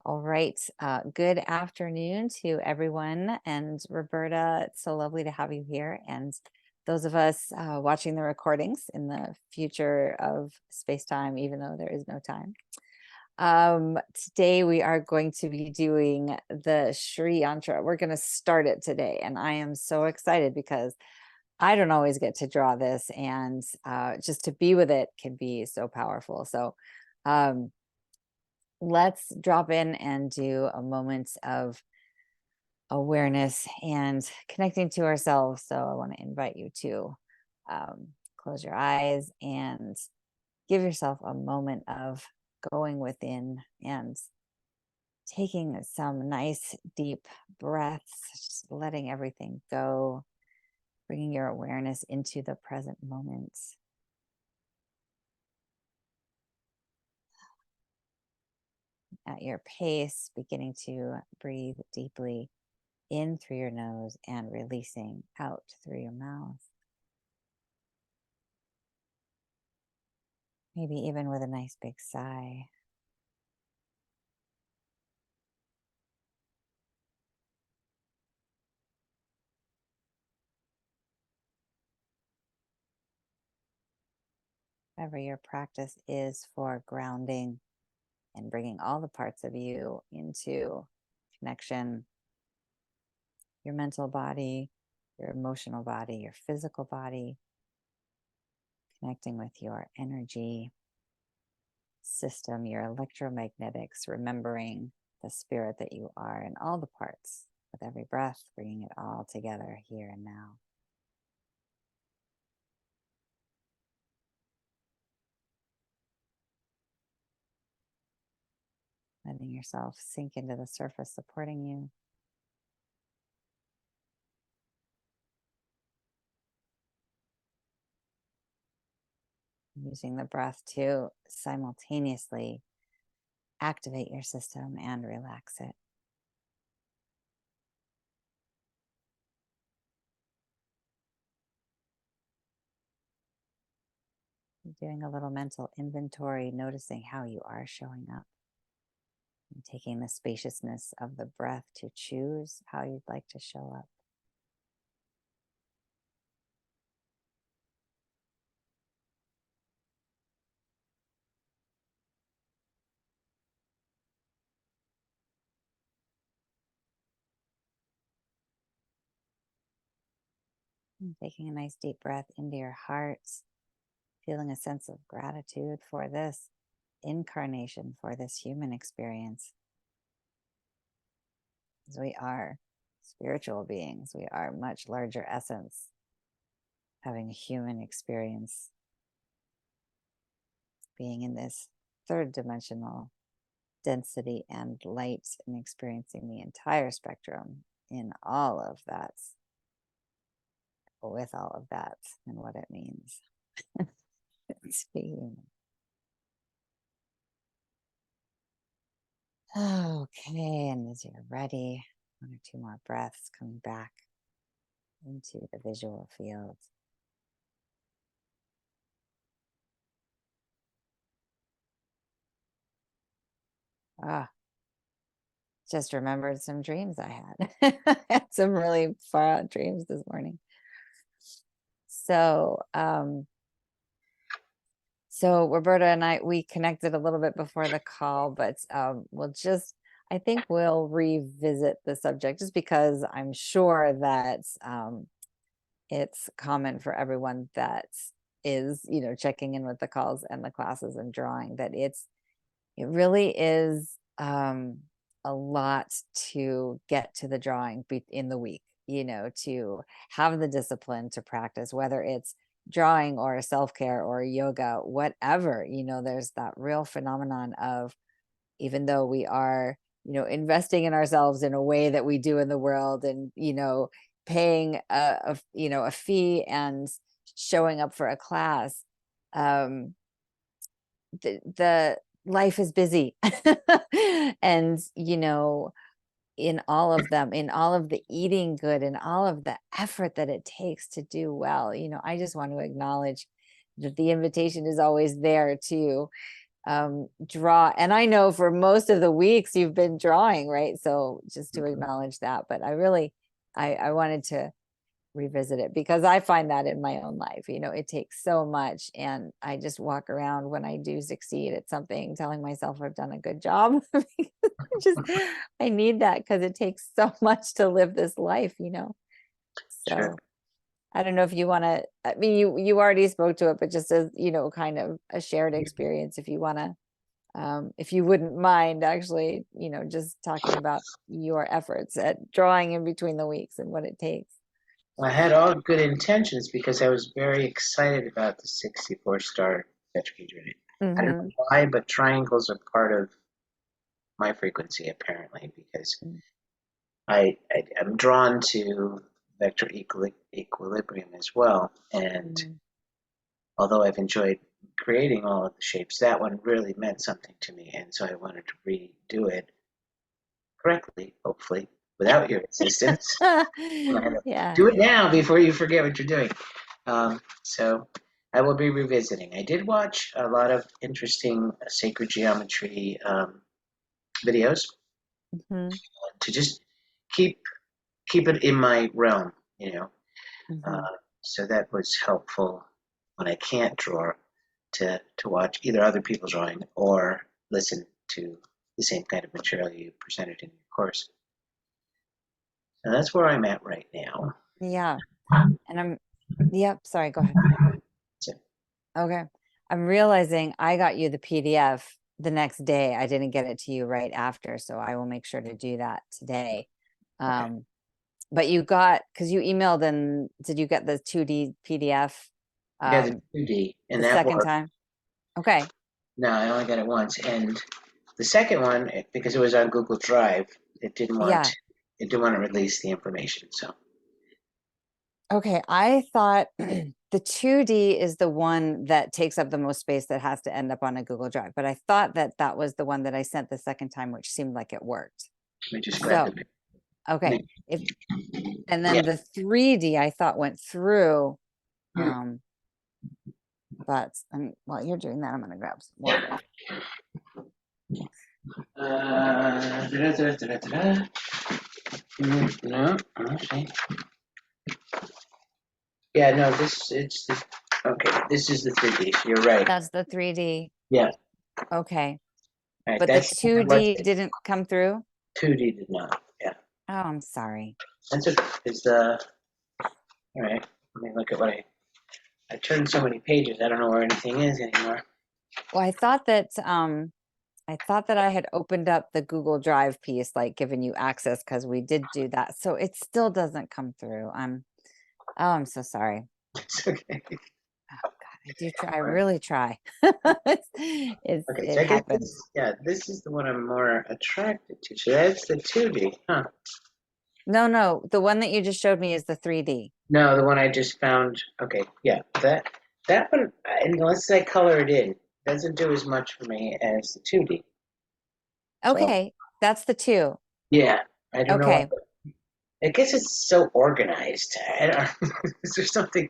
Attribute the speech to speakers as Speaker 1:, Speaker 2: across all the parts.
Speaker 1: All right. Good afternoon to everyone. And Roberta, it's so lovely to have you here. And those of us watching the recordings in the future of space-time, even though there is no time. Today we are going to be doing the Sri Yantra. We're going to start it today. And I am so excited because I don't always get to draw this. And just to be with it can be so powerful. So let's drop in and do a moment of awareness and connecting to ourselves. So I want to invite you to close your eyes and give yourself a moment of going within and taking some nice deep breaths, just letting everything go, bringing your awareness into the present moment. At your pace, beginning to breathe deeply in through your nose and releasing out through your mouth. Maybe even with a nice big sigh. Whatever your practice is for grounding and bringing all the parts of you into connection, your mental body, your emotional body, your physical body, connecting with your energy system, your electromagnetics, remembering the spirit that you are in all the parts with every breath, bringing it all together here and now. Letting yourself sink into the surface supporting you. Using the breath to simultaneously activate your system and relax it. Doing a little mental inventory, noticing how you are showing up. And taking the spaciousness of the breath to choose how you'd like to show up. And taking a nice deep breath into your heart, feeling a sense of gratitude for this incarnation, for this human experience. As we are spiritual beings, we are much larger essence, having a human experience, being in this third dimensional density and light and experiencing the entire spectrum in all of that, with all of that and what it means. It's being. Okay, and as you're ready, one or two more breaths coming back into the visual field. Ah, just remembered some dreams I had. I had some really far out dreams this morning. So Roberta and we connected a little bit before the call, but I think we'll revisit the subject just because I'm sure that it's common for everyone that is, checking in with the calls and the classes and drawing, that it really is a lot to get to the drawing in the week, to have the discipline to practice, whether it's drawing or self-care or yoga, whatever, there's that real phenomenon of, even though we are, investing in ourselves in a way that we do in the world, and, paying a fee and showing up for a class, um, the life is busy. And, in all of them, in all of the eating good and all of the effort that it takes to do well, I just want to acknowledge that the invitation is always there to draw. And I know for most of the weeks you've been drawing, right? So just to acknowledge that, but I wanted to revisit it because I find that in my own life, it takes so much. And I just walk around when I do succeed at something, telling myself I've done a good job. just, I need that because it takes so much to live this life.
Speaker 2: Sure.
Speaker 1: So I don't know if you want to, I mean, you already spoke to it, but just as, kind of a shared experience, if you want to, if you wouldn't mind actually, just talking about your efforts at drawing in between the weeks and what it takes.
Speaker 2: Well, I had all good intentions because I was very excited about the 64-star tetrahedron. I don't
Speaker 1: Mm-hmm.
Speaker 2: know why, but triangles are part of my frequency apparently because I'm drawn to vector equilibrium as well. And
Speaker 1: Mm-hmm.
Speaker 2: although I've enjoyed creating all of the shapes, that one really meant something to me. And so I wanted to redo it correctly, hopefully, without your assistance.
Speaker 1: Yeah.
Speaker 2: Do it now before you forget what you're doing. So I will be revisiting. I did watch a lot of interesting sacred geometry videos
Speaker 1: Mm-hmm.
Speaker 2: to just keep keep it in my realm, you know.
Speaker 1: Mm-hmm.
Speaker 2: Uh, so that was helpful when I can't draw to watch either other people drawing or listen to the same kind of material you presented in your course. So that's where I'm at right now.
Speaker 1: Yeah. And yep, sorry, go ahead.
Speaker 2: So,
Speaker 1: Okay. I'm realizing I got you the PDF the next day. I didn't get it to you right after, so I will make sure to do that today.
Speaker 2: okay.
Speaker 1: Um, but because you emailed, and did you get the 2D PDF
Speaker 2: Yeah, the
Speaker 1: um
Speaker 2: 2D, and
Speaker 1: the
Speaker 2: that
Speaker 1: second
Speaker 2: worked.
Speaker 1: time? Okay.
Speaker 2: No, I only got it once, and the second one, because it was on Google Drive, it didn't want
Speaker 1: Yeah.
Speaker 2: it didn't want to release the information. So
Speaker 1: Okay. I thought the 2D is the one that takes up the most space that has to end up on a Google Drive, but I thought that that was the one that I sent the second time, which seemed like it worked.
Speaker 2: let me just grab
Speaker 1: So,
Speaker 2: the.
Speaker 1: okay. If And
Speaker 2: Yeah.
Speaker 1: then the 3D I thought went through.
Speaker 2: Hmm.
Speaker 1: Um, but while you're doing that, I'm gonna grab some water.
Speaker 2: Da-da-da-da-da-da. No, okay. Yeah, no, okay. This is the 3D. You're right.
Speaker 1: That's the 3D.
Speaker 2: Yeah.
Speaker 1: Okay.
Speaker 2: All right.
Speaker 1: But the
Speaker 2: That was
Speaker 1: 2D didn't come through.
Speaker 2: 2D did not. Yeah.
Speaker 1: Oh, I'm sorry.
Speaker 2: That's okay. Is the all right. Let me look at what I turned so many pages. I don't know where anything is anymore.
Speaker 1: Well, I thought that I had opened up the Google Drive piece, like giving you access because we did do that. So it still doesn't come through. I'm so sorry.
Speaker 2: It's okay.
Speaker 1: Oh God, I do try. I really try.
Speaker 2: Okay, so
Speaker 1: It
Speaker 2: I guess
Speaker 1: happens.
Speaker 2: this is the one I'm more attracted to. So that's the 2D, huh?
Speaker 1: No, no, the one that you just showed me is the 3D.
Speaker 2: No, the one I just found. Okay, yeah, that one. Unless I color it in, doesn't do as much for me as the 2D. So
Speaker 1: Okay, that's the two.
Speaker 2: yeah, I don't know what.
Speaker 1: Okay,
Speaker 2: I guess it's so organized. I don't, is there something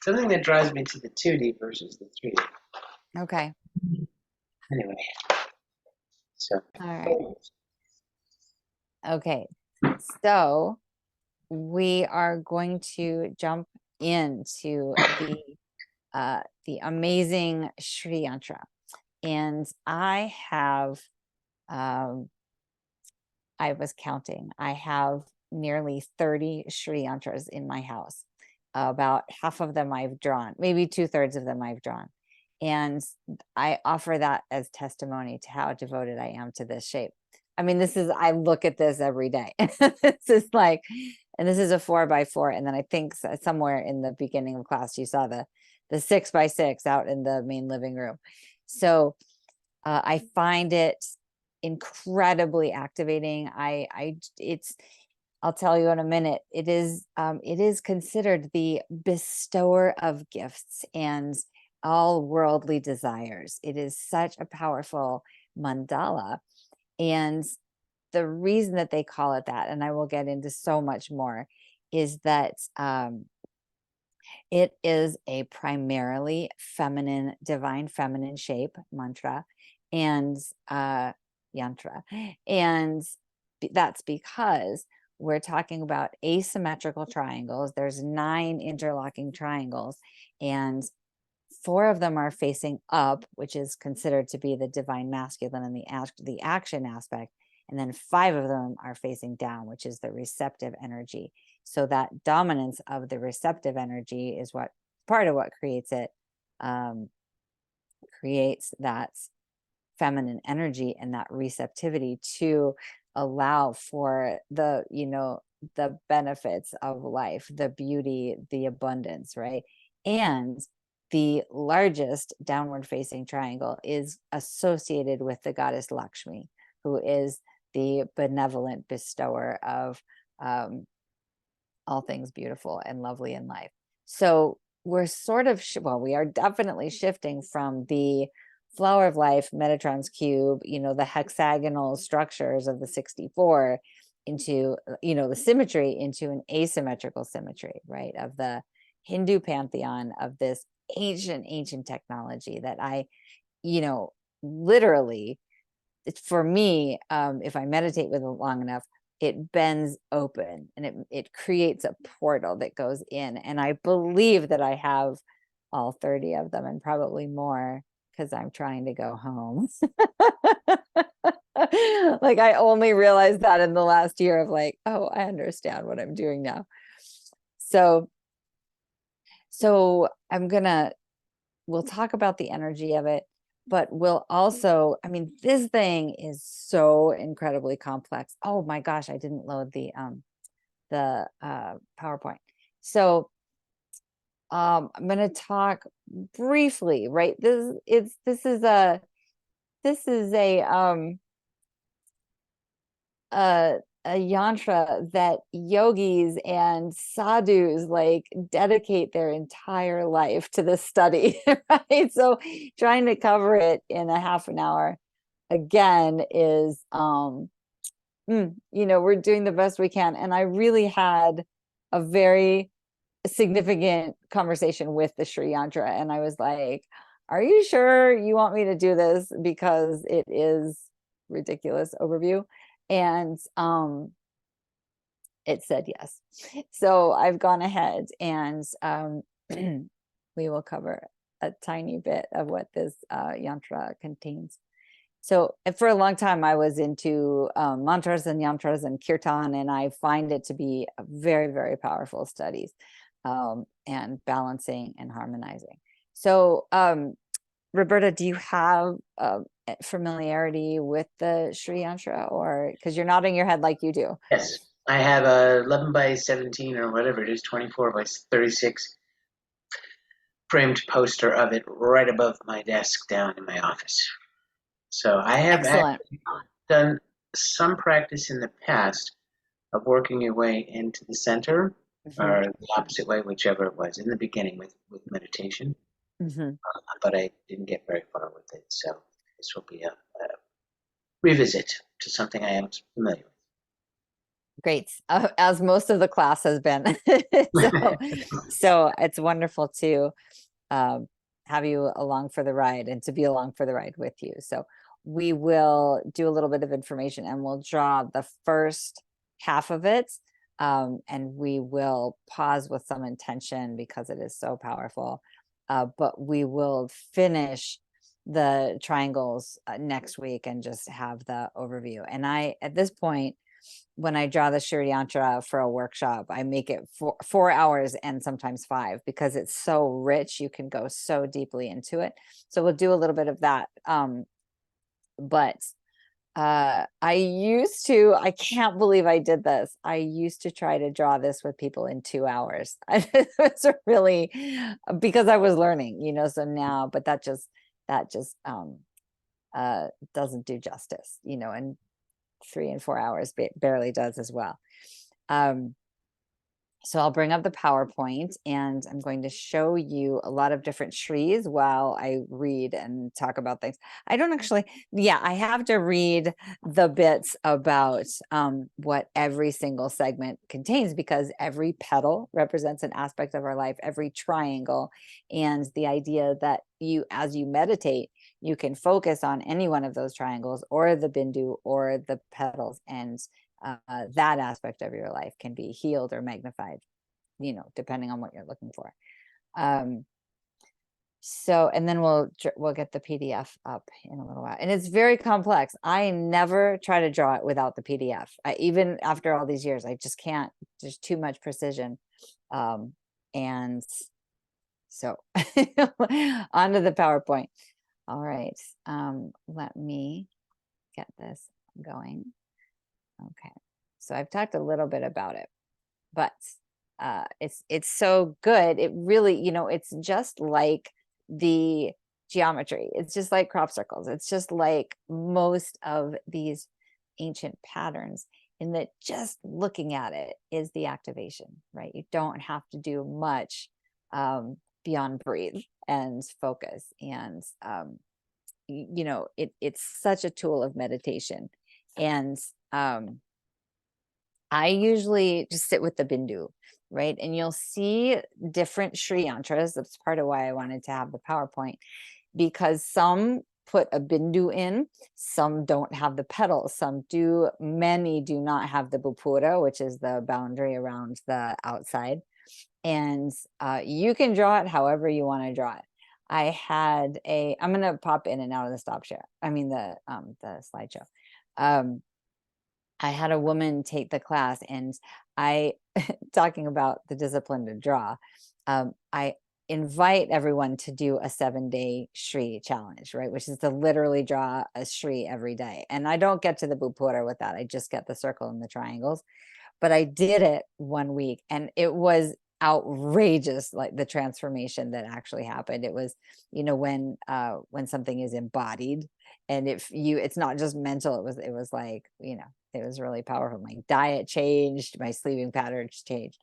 Speaker 2: that drives me to the 2D versus the 3D?
Speaker 1: okay,
Speaker 2: Anyway, so
Speaker 1: all right. Okay, so we are going to jump into the amazing Sri Yantra. And um, I was counting, I have nearly 30 Sri Yantras in my house. About half of them I've drawn, maybe 2/3 of them I've drawn. And I offer that as testimony to how devoted I am to this shape. I mean, I look at this every day. This is like, and this is a 4x4. And then I think somewhere in the beginning of class, you saw the 6x6 out in the main living room. So I find it incredibly activating. I'll tell you in a minute. It is considered the bestower of gifts and all worldly desires. It is such a powerful mandala. And the reason that they call it that, and I will get into so much more, is that it is a primarily feminine, divine feminine shape mantra. and Yantra. And that's because we're talking about asymmetrical triangles. There's 9 interlocking triangles, and 4 of them are facing up, which is considered to be the divine masculine and the action aspect. And then 5 of them are facing down, which is the receptive energy. So that dominance of the receptive energy is what part of what creates it, creates that feminine energy and that receptivity to allow for the, the benefits of life, the beauty, the abundance, right? And the largest downward facing triangle is associated with the goddess Lakshmi, who is the benevolent bestower of all things beautiful and lovely in life. So we're sort of, well, we are definitely shifting from the flower of life, Metatron's cube, the hexagonal structures of the 64 into, the symmetry into an asymmetrical symmetry, right? Of the Hindu pantheon of this ancient technology that I, literally, it's for me, if I meditate with it long enough, it bends open and it creates a portal that goes in. And I believe that I have all 30 of them and probably more, because I'm trying to go home. Like, I only realized that in the last year of like, oh, I understand what I'm doing now. So we'll talk about the energy of it, but we'll also, this thing is so incredibly complex. Oh my gosh, I didn't load the PowerPoint. So I'm going to talk briefly, right? This is a a yantra that yogis and sadhus like dedicate their entire life to this study, right? So trying to cover it in a half an hour again is we're doing the best we can. And I really had a very significant conversation with the Sri Yantra, and I was like, are you sure you want me to do this, because it is ridiculous overview? And it said yes. So I've gone ahead and we will cover a tiny bit of what this yantra contains. So for a long time, I was into mantras and yantras and kirtan, and I find it to be very, very powerful studies, and balancing and harmonizing. So Roberta, do you have familiarity with the Sri Yantra, or because you're nodding your head like you do?
Speaker 2: Yes, I have a 11 by 17 or whatever it is, 24 by 36 framed poster of it right above my desk down in my office. So I have
Speaker 1: Excellent.
Speaker 2: actually done some practice in the past of working your way into the center,
Speaker 1: Mhm.
Speaker 2: or the opposite way, whichever it was, in the beginning with meditation.
Speaker 1: Mhm.
Speaker 2: But I didn't get very far with it. So this will be a revisit to something I am familiar
Speaker 1: Great, as most of the class has been. so so it's wonderful to have you along for the ride and to be along for the ride with you. So we will do a little bit of information, and we'll draw the first half of it, and we will pause with some intention because it is so powerful, but we will finish the triangles next week and just have the overview. And I, at this point, when I draw the Sri Yantra for a workshop, I make it 4 hours and sometimes 5, because it's so rich. You can go so deeply into it. So we'll do a little bit of that. But I can't believe I did this. I used to try to draw this with people in 2 hours. It's really because I was learning, so now, but that just doesn't do justice, and 3 and 4 hours barely does as well. So I'll bring up the PowerPoint, and I'm going to show you a lot of different trees while I read and talk about things. I don't actually, I have to read the bits about what every single segment contains, because every petal represents an aspect of our life, every triangle, and the idea that as you meditate, you can focus on any one of those triangles or the bindu or the petals, and that aspect of your life can be healed or magnified, depending on what you're looking for. So, and then we'll get the PDF up in a little while, and it's very complex. I never try to draw it without the PDF. Even after all these years, I just can't. There's too much precision, and so onto the PowerPoint. All right, let me get this going. Okay, so I've talked a little bit about it, but it's so good. It really, it's just like the geometry. It's just like crop circles. It's just like most of these ancient patterns, in that just looking at it is the activation, right? You don't have to do much beyond breathe and focus. And it's such a tool of meditation. And I usually just sit with the bindu, right? And you'll see different Sri Yantras. That's part of why I wanted to have the PowerPoint, because some put a bindu in, some don't have the petals, some do, many do not have the bupura, which is the boundary around the outside. And you can draw it however you want to draw it. I'm going to pop in and out of the stop share. I mean, the slideshow. I had a woman take the class, and talking about the discipline to draw, I invite everyone to do a 7-day Shri challenge, right? Which is to literally draw a Shri every day. And I don't get to the Bupura with that. I just get the circle and the triangles. But I did it 1 week, and it was outrageous, like the transformation that actually happened. It was, when something is embodied, and it's not just mental, it was like, it was really powerful. My diet changed, my sleeping patterns changed.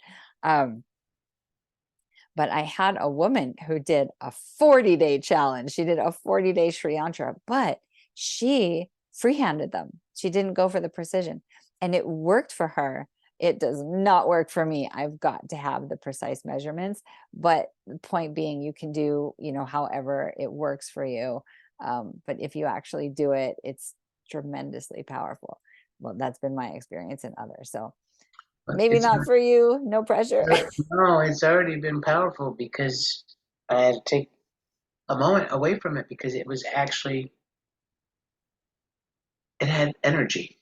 Speaker 1: But I had a woman who did a 40-day challenge. She did a 40-day Sri Yantra, but she freehanded them. She didn't go for the precision, and it worked for her. It does not work for me. I've got to have the precise measurements, but the point being, you can do, however it works for you. But if you actually do it, it's tremendously powerful. Well, that's been my experience in others. So maybe not for you, no pressure.
Speaker 2: No, it's already been powerful because I had to take a moment away from it because it was actually, it had energy.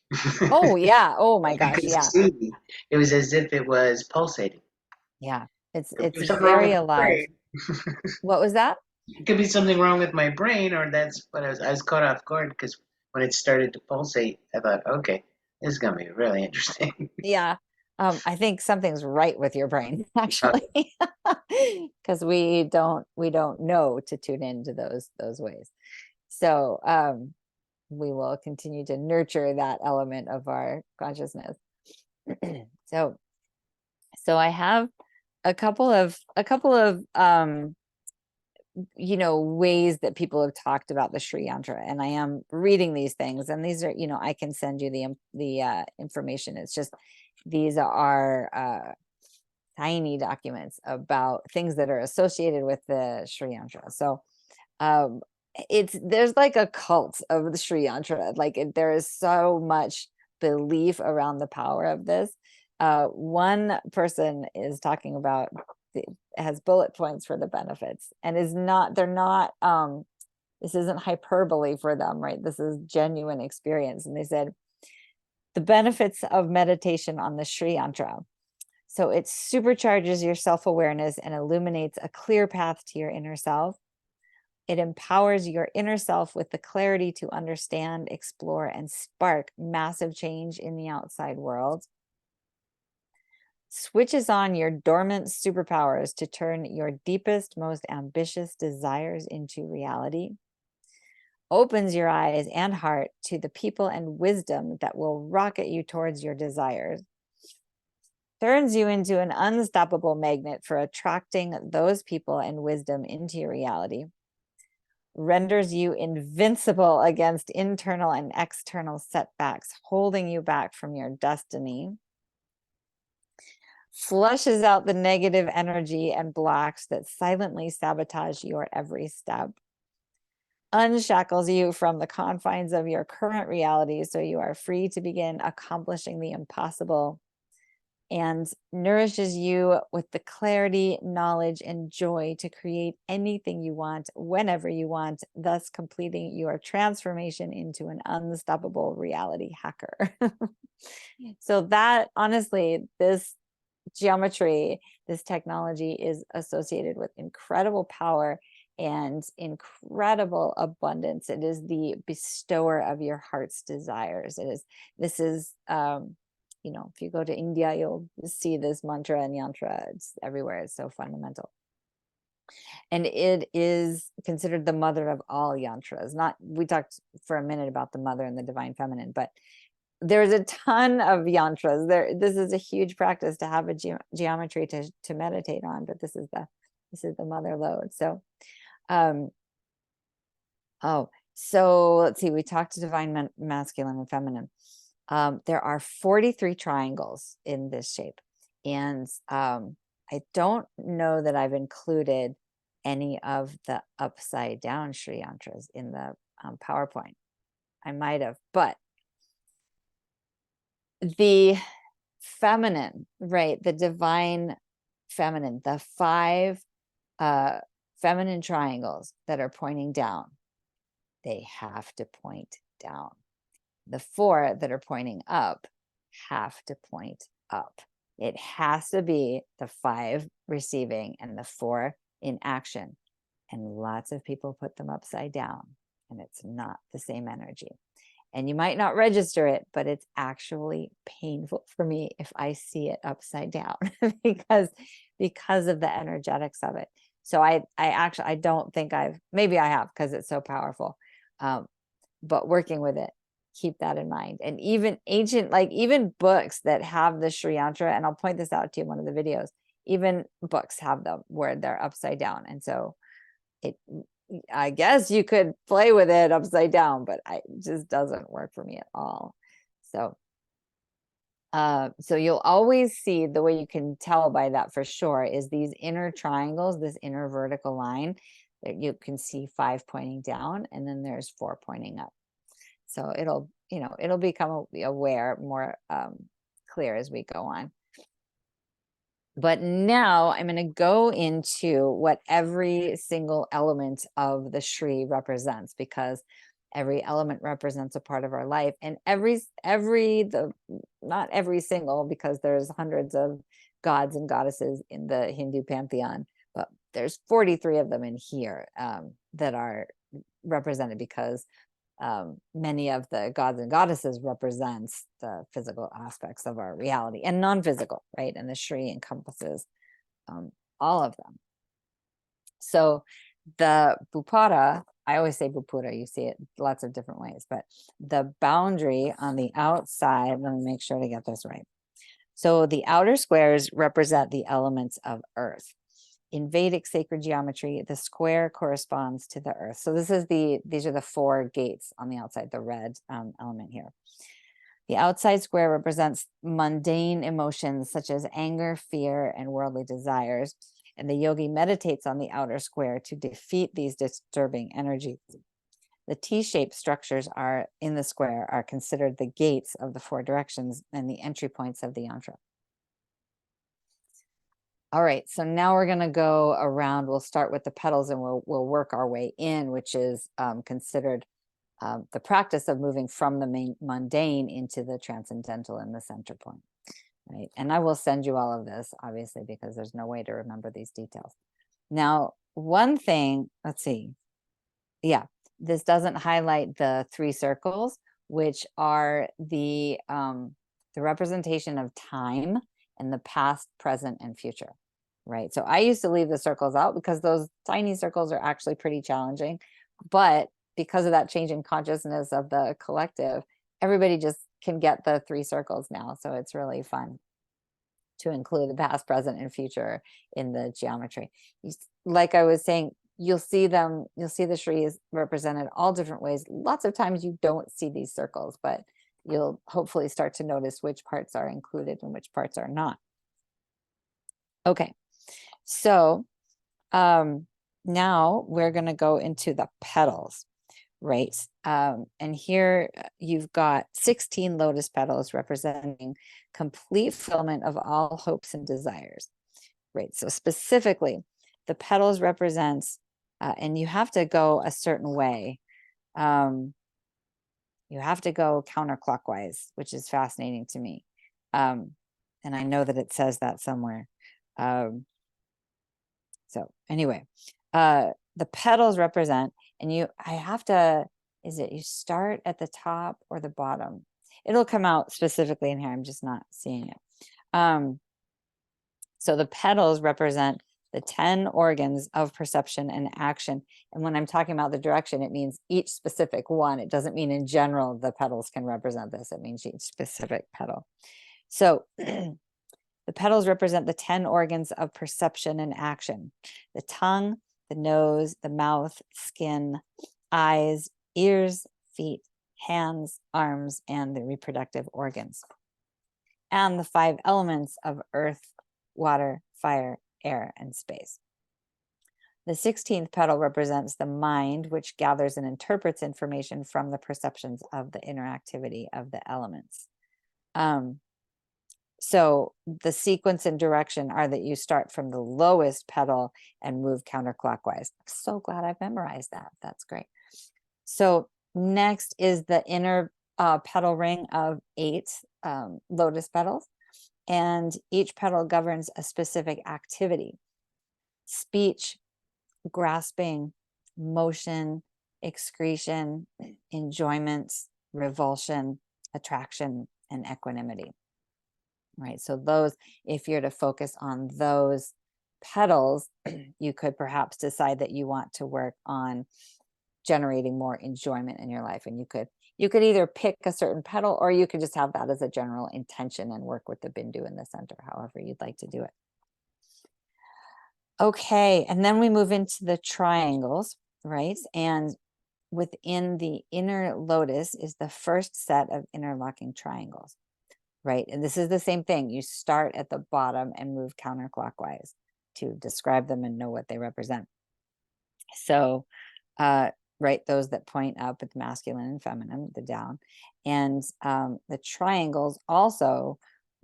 Speaker 1: Oh yeah. Oh my
Speaker 2: You
Speaker 1: gosh.
Speaker 2: could
Speaker 1: Yeah.
Speaker 2: see it was as if it was pulsating.
Speaker 1: Yeah.
Speaker 2: Could
Speaker 1: It's
Speaker 2: be something wrong
Speaker 1: very
Speaker 2: with my
Speaker 1: alive.
Speaker 2: brain.
Speaker 1: What was that?
Speaker 2: It could be something wrong with my brain, or that's what I was caught off guard because when it started to pulsate, I thought, okay, this is gonna be really interesting.
Speaker 1: Yeah. I think something's right with your brain, actually, because we don't know to tune into those ways. So we will continue to nurture that element of our consciousness. So I have a couple of ways that people have talked about the Sri Yantra, and I am reading these things, and these are, I can send you the information. It's just, these are tiny documents about things that are associated with the Sri Yantra. So there's like a cult of the Sri Yantra. Like there is so much belief around the power of this. One person is talking about, has bullet points for the benefits, and they're not this isn't hyperbole for them, right? This is genuine experience. And they said the benefits of meditation on the Sri Yantra. So it supercharges your self-awareness and illuminates a clear path to your inner self. It empowers your inner self with the clarity to understand, explore, and spark massive change in the outside world. Switches on your dormant superpowers to turn your deepest, most ambitious desires into reality. Opens your eyes and heart to the people and wisdom that will rocket you towards your desires. Turns you into an unstoppable magnet for attracting those people and wisdom into your reality. Renders you invincible against internal and external setbacks, holding you back from your destiny. Flushes out the negative energy and blocks that silently sabotage your every step. unshackles you from the confines of your current reality, so you are free to begin accomplishing the impossible, and nourishes you with the clarity, knowledge, and joy to create anything you want, whenever you want, thus completing your transformation into an unstoppable reality hacker. So that, honestly, this geometry, this technology is associated with incredible power and incredible abundance. It is the bestower of your heart's desires. This is, if you go to India, you'll see this mantra and yantra. It's everywhere. It's so fundamental. And it is considered the mother of all yantras. We talked for a minute about the mother and the divine feminine, but there's a ton of yantras there. This is a huge practice to have a geometry to meditate on, but this is the mother lode. So so let's see, we talked to divine masculine and feminine. There are 43 triangles in this shape, and I don't know that I've included any of the upside down Sri Yantras in the PowerPoint. I might have, but the feminine, right, the divine feminine, the 5 feminine triangles that are pointing down, they have to point down. The 4 that are pointing up have to point up. It has to be the 5 receiving and the 4 in action. And lots of people put them upside down, and it's not the same energy. And you might not register it, but it's actually painful for me if I see it upside down because of the energetics of it. So I don't think maybe I have, because it's so powerful. But working with it, keep that in mind. And even ancient, like even books that have the Sri Yantra, and I'll point this out to you in one of the videos, even books have them where they're upside down. And so I guess you could play with it upside down, but it just doesn't work for me at all. So you'll always see, the way you can tell by that for sure is these inner triangles, this inner vertical line that you can see 5 pointing down, and then there's 4 pointing up. So it'll become aware, more clear as we go on. But now I'm going to go into what every single element of the Shri represents, because every element represents a part of our life, and not every single, because there's hundreds of gods and goddesses in the Hindu pantheon, but there's 43 of them in here that are represented, because many of the gods and goddesses represents the physical aspects of our reality and non-physical, right? And the Shri encompasses all of them. So the Bhupara, I always say Bhupura, you see it lots of different ways, but the boundary on the outside, let me make sure to get this right. So the outer squares represent the elements of earth. In Vedic sacred geometry, the square corresponds to the earth. So these are the 4 gates on the outside, the red element here. The outside square represents mundane emotions such as anger, fear, and worldly desires. And the yogi meditates on the outer square to defeat these disturbing energies. The T-shaped structures in the square are considered the gates of the 4 directions and the entry points of the yantra. All right, so now we're going to go around. We'll start with the petals, and we'll work our way in, which is considered the practice of moving from the mundane into the transcendental in the center point, right? And I will send you all of this, obviously, because there's no way to remember these details. Now, one thing, let's see. Yeah, this doesn't highlight the 3 circles, which are the representation of time and the past, present, and future, right? So I used to leave the circles out because those tiny circles are actually pretty challenging, but because of that change in consciousness of the collective, everybody just can get the 3 circles now. So it's really fun to include the past, present, and future in the geometry. Like I was saying, you'll see the Shri is represented all different ways. Lots of times you don't see these circles, but you'll hopefully start to notice which parts are included and which parts are not. Okay, so now we're going to go into the petals. right? And here you've got 16 lotus petals representing complete fulfillment of all hopes and desires, right? So specifically, the petals represents, and you have to go a certain way. You have to go counterclockwise, which is fascinating to me. And I know that it says that somewhere. So anyway, the petals represent, and I have to, is it you start at the top or the bottom? It'll come out specifically in here. I'm just not seeing it. So the petals represent the 10 organs of perception and action. And when I'm talking about the direction, it means each specific one. It doesn't mean in general the petals can represent this. It means each specific petal. So the petals represent the 10 organs of perception and action: the tongue, the nose, the mouth, skin, eyes, ears, feet, hands, arms, and the reproductive organs. And the 5 elements of earth, water, fire, air, and space. The 16th petal represents the mind, which gathers and interprets information from the perceptions of the interactivity of the elements. So the sequence and direction are that you start from the lowest petal and move counterclockwise. I'm so glad I've memorized that. That's great. So next is the inner petal ring of 8 lotus petals. And each petal governs a specific activity: speech, grasping, motion, excretion, enjoyment, revulsion, attraction, and equanimity. Right. So those, if you're to focus on those petals, you could perhaps decide that you want to work on generating more enjoyment in your life. And you could either pick a certain petal, or you could just have that as a general intention and work with the bindu in the center, however you'd like to do it. Okay, and then we move into the triangles, right? And within the inner lotus is the first set of interlocking triangles, right? And this is the same thing. You start at the bottom and move counterclockwise to describe them and know what they represent. So, right, those that point up at the masculine and feminine, the down. And the triangles also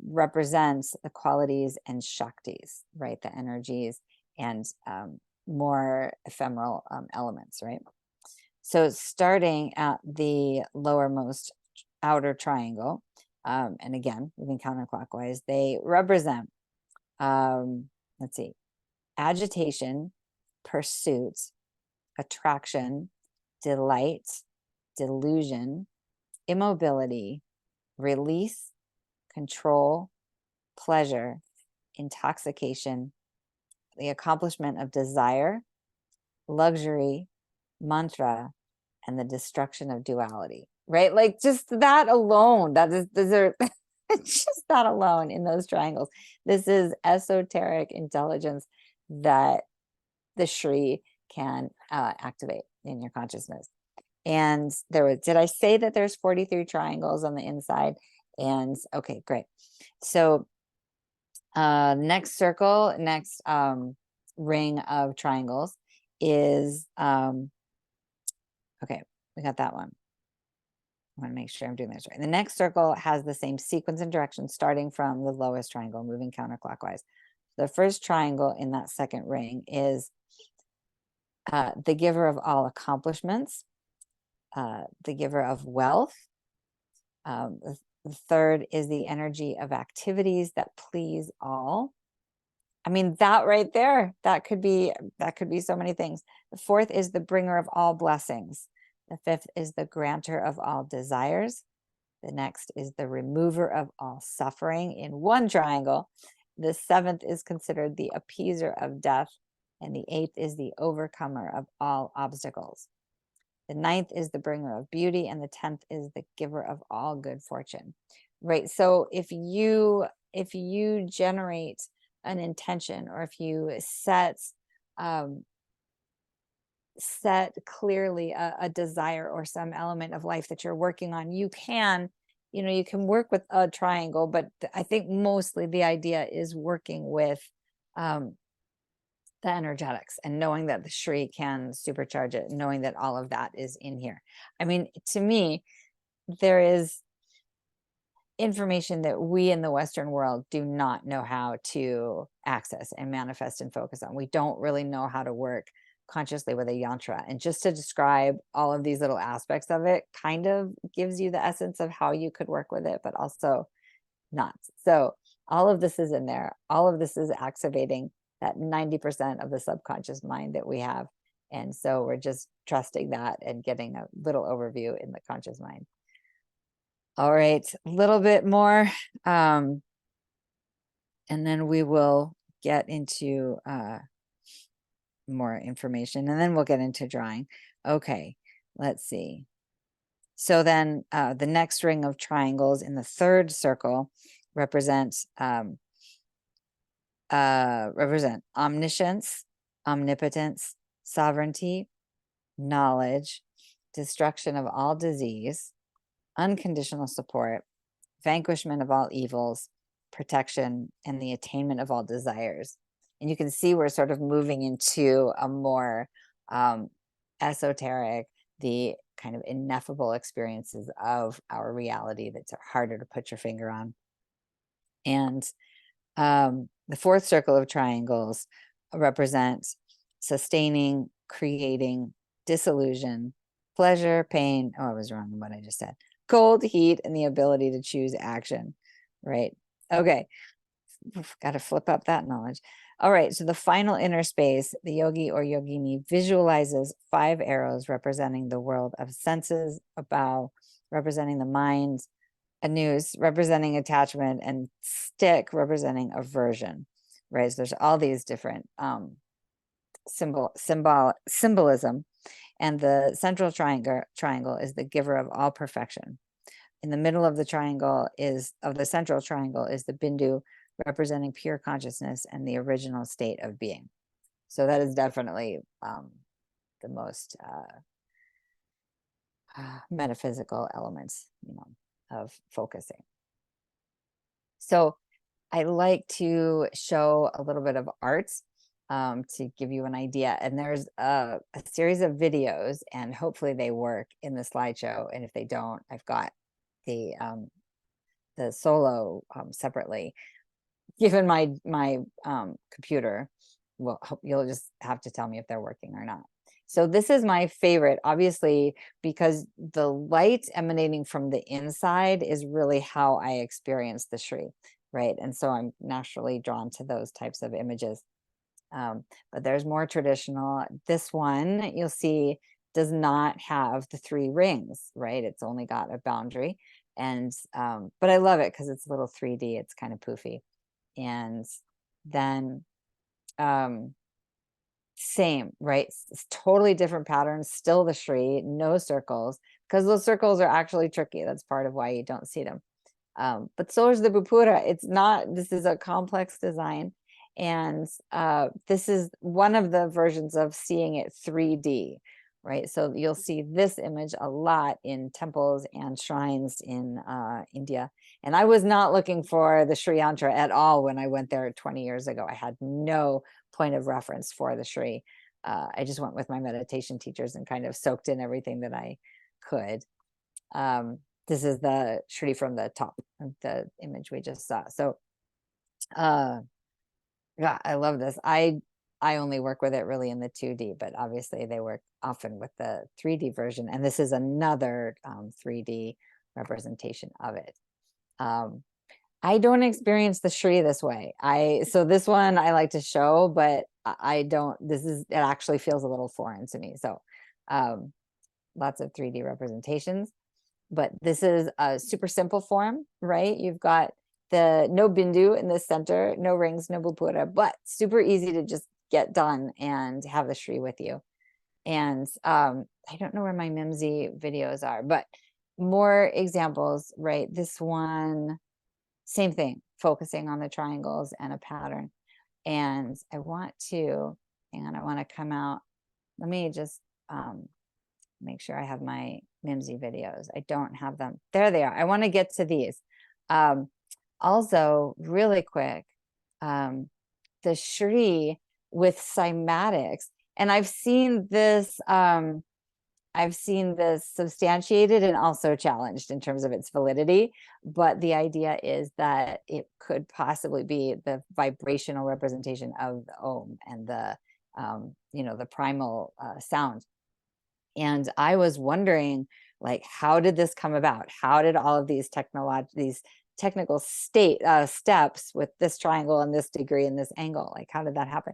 Speaker 1: represents the qualities and shaktis, right? The energies and more ephemeral elements, right? So starting at the lowermost outer triangle, and again, moving counterclockwise, they represent, let's see, agitation, pursuit, attraction, delight, delusion, immobility, release, control, pleasure, intoxication, the accomplishment of desire, luxury, mantra, and the destruction of duality, right? Like just that alone, just that alone in those triangles. This is esoteric intelligence that the Sri can activate in your consciousness. And did I say that there's 43 triangles on the inside? And okay, great. So next circle, next ring of triangles is, okay, we got that one. I want to make sure I'm doing this right. The next circle has the same sequence and direction, starting from the lowest triangle, moving counterclockwise. The first triangle in that second ring is the giver of all accomplishments, the giver of wealth. The third is the energy of activities that please all. I mean, that right there, that could be so many things. The fourth is the bringer of all blessings. The fifth is the granter of all desires. The next is the remover of all suffering in one triangle. The seventh is considered the appeaser of death. And the eighth is the overcomer of all obstacles. The ninth is the bringer of beauty. And the 10th is the giver of all good fortune. Right. So if you generate an intention, or if you set clearly a desire or some element of life that you're working on, you can work with a triangle, but I think mostly the idea is working with the energetics, and knowing that the Shri can supercharge it, knowing that all of that is in here. I mean, to me, there is information that we in the Western world do not know how to access and manifest and focus on. We don't really know how to work consciously with a yantra. And just to describe all of these little aspects of it kind of gives you the essence of how you could work with it, but also not. So all of this is in there. All of this is activating that 90% of the subconscious mind that we have. And so we're just trusting that and getting a little overview in the conscious mind. All right, a little bit more, and then we will get into more information, and then we'll get into drawing. Okay, let's see. So then the next ring of triangles in the third circle represent omniscience, omnipotence, sovereignty, knowledge, destruction of all disease, unconditional support, vanquishment of all evils, protection, and the attainment of all desires. And you can see we're sort of moving into a more esoteric, the kind of ineffable experiences of our reality that's harder to put your finger on. And the fourth circle of triangles represents sustaining, creating, disillusion, pleasure, pain. Oh, I was wrong in what I just said. Cold, heat, and the ability to choose action, right? Okay, got to flip up that knowledge. All right, so the final inner space, the yogi or yogini visualizes 5 arrows representing the world of senses, a bow representing the mind, a noose representing attachment, and stick representing aversion, right? So there's all these different symbolism. And the central triangle is the giver of all perfection. In the middle of the central triangle is the bindu, representing pure consciousness and the original state of being. So that is definitely the most metaphysical elements, of focusing. So I like to show a little bit of art to give you an idea. And there's a series of videos, and hopefully they work in the slideshow. And if they don't, I've got the solo separately. Given my computer, well, you'll just have to tell me if they're working or not. So this is my favorite, obviously, because the light emanating from the inside is really how I experience the Shri, right? And so I'm naturally drawn to those types of images. But there's more traditional. This one you'll see does not have the 3 rings, right? It's only got a boundary. And but I love it because it's a little 3D. It's kind of poofy. And then same, right? It's totally different patterns, still the Shri, no circles, because those circles are actually tricky. That's part of why you don't see them. But so is the Bupura. It's not, this is a complex design. And this is one of the versions of seeing it 3D, right? So you'll see this image a lot in temples and shrines in India. And I was not looking for the Sri Yantra at all when I went there 20 years ago. I had no point of reference for the Sri. I just went with my meditation teachers and kind of soaked in everything that I could. This is the Shri from the top of the image we just saw. So yeah, I love this. I only work with it really in the 2D, but obviously they work often with the 3D version. And this is another 3D representation of it. I don't experience the Shri this way. So this one I like to show, but I don't, it actually feels a little foreign to me. So lots of 3D representations, but this is a super simple form, right? You've got the no bindu in the center, no rings, no bupura, but super easy to just get done and have the Shri with you. And I don't know where my Mimsy videos are, but more examples, right? This one, same thing, focusing on the triangles and a pattern. And I want to come out. Let me just make sure I have my Mimsy videos. I don't have them. There they are. I want to get to these. Also, really quick, the Shri with cymatics. And I've seen this substantiated and also challenged in terms of its validity, but the idea is that it could possibly be the vibrational representation of the Om and the the primal sound. And I was wondering, like, how did this come about? How did all of these technical steps with this triangle and this degree and this angle, like, how did that happen?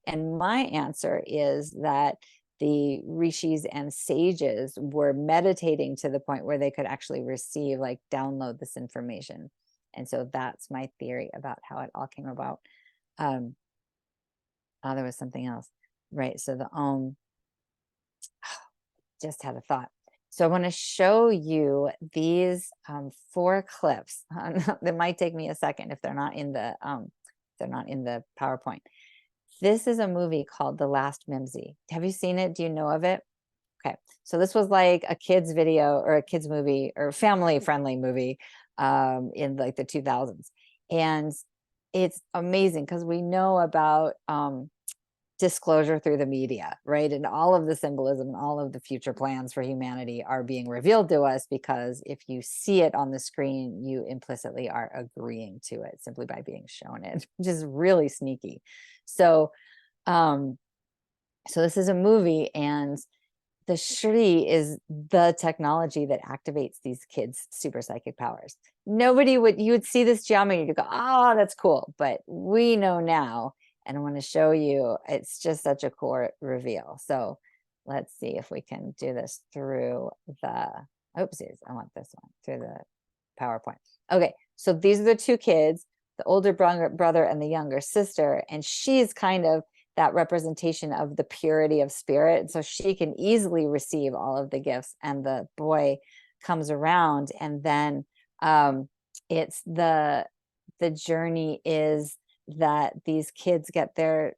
Speaker 1: And my answer is that the rishis and sages were meditating to the point where they could actually receive, like, download this information. And so that's my theory about how it all came about. Oh, there was something else, right? So the Om, just had a thought. So I want to show you these 4 clips. That might take me a second if they're not in the PowerPoint. This is a movie called The Last Mimsy. Have you seen it? Do you know of it? Okay, so this was like a kids video or a kids movie or family friendly movie in like the 2000s, and it's amazing because we know about disclosure through the media, right? And all of the symbolism and all of the future plans for humanity are being revealed to us, because if you see it on the screen, you implicitly are agreeing to it simply by being shown it, which is really sneaky. So, so this is a movie, and the Shri is the technology that activates these kids' super psychic powers. You would see this geometry, you go, oh, that's cool. But we know now, and I want to show you, it's just such a cool reveal. So let's see if we can do this through the, oopsies, I want this one, through the PowerPoint. Okay, so these are the 2 kids, the older brother and the younger sister, and she's kind of that representation of the purity of spirit. So she can easily receive all of the gifts, and the boy comes around, and then it's the journey is that these kids get their